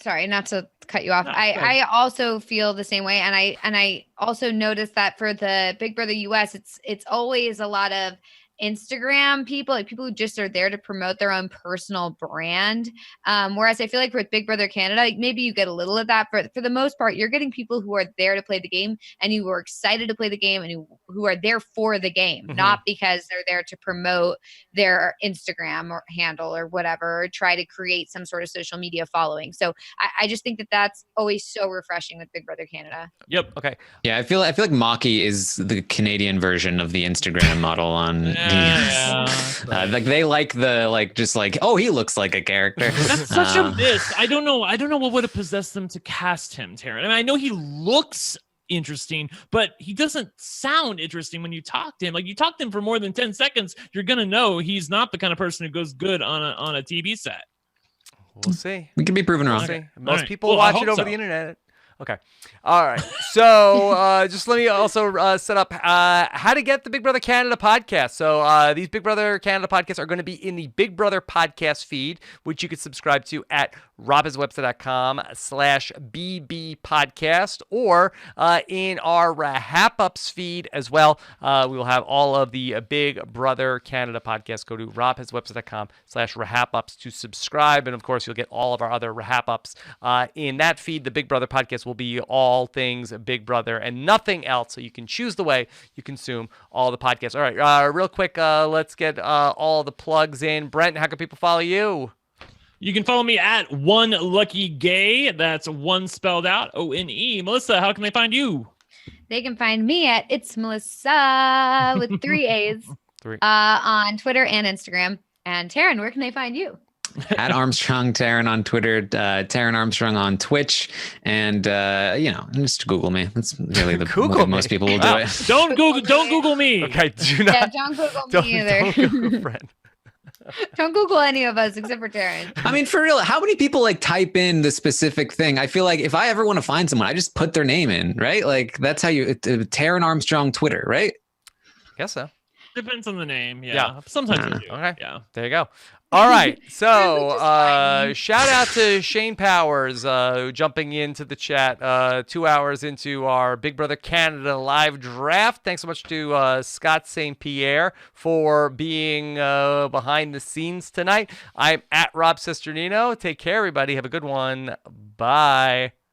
sorry, not to cut you off. No, I also feel the same way. And I also noticed that for the Big Brother US, it's always a lot of Instagram people, like people who just are there to promote their own personal brand. Whereas I feel like with Big Brother Canada, maybe you get a little of that, but for the most part, you're getting people who are there to play the game and who are excited to play the game and who are there for the game, not because they're there to promote their Instagram or handle or whatever, or try to create some sort of social media following. So I just think that that's always so refreshing with Big Brother Canada. Yep. Okay. Yeah, I feel like Maki is the Canadian version of the Instagram model on they oh, he looks like a character. That's such a miss. I don't know what would have possessed them to cast him, Taryn. I mean, I know he looks interesting, but he doesn't sound interesting when you talk to him. Like, you talk to him for more than 10 seconds, you're gonna know he's not the kind of person who goes good on a TV set. We'll see. We can be proven wrong. We'll see. Most right. people Well, watch I it hope over so. the internet. Okay. All right. So just let me also set up how to get the Big Brother Canada podcast. So these Big Brother Canada podcasts are going to be in the Big Brother podcast feed, which you can subscribe to at robhasawebsite.com/BB podcast or in our Wrap Ups feed as well. We will have all of the Big Brother Canada podcasts. Go to robhasawebsite.com/Wrap Ups to subscribe. And of course, you'll get all of our other Wrap Ups in that feed. The Big Brother podcast will be all things Big Brother and nothing else. So you can choose the way you consume all the podcasts. All right, real quick, let's get all the plugs in. Brent, how can people follow you? You can follow me at One Lucky Gay. That's one spelled out, ONE. Melissa, how can they find you? They can find me at It's Melissa with 3 A's on Twitter and Instagram. And Taryn, where can they find you? At Armstrong Taryn on Twitter, Taryn Armstrong on Twitch, and just Google me. That's really the way most people will do it. Don't Google me. Okay, do not. Yeah, don't Google me either. Don't Google Brent. Don't Google any of us except for Taryn. I mean, for real, how many people type in the specific thing? I feel like if I ever want to find someone, I just put their name in, right? Like, that's how Taryn Armstrong Twitter, right? Guess so. Depends on the name. Yeah. Sometimes we do. Okay. Yeah. There you go. All right. So Just fine. shout out to Shane Powers jumping into the chat 2 hours into our Big Brother Canada live draft. Thanks so much to Scott St. Pierre for being behind the scenes tonight. I'm at Rob Cesternino. Take care, everybody. Have a good one. Bye.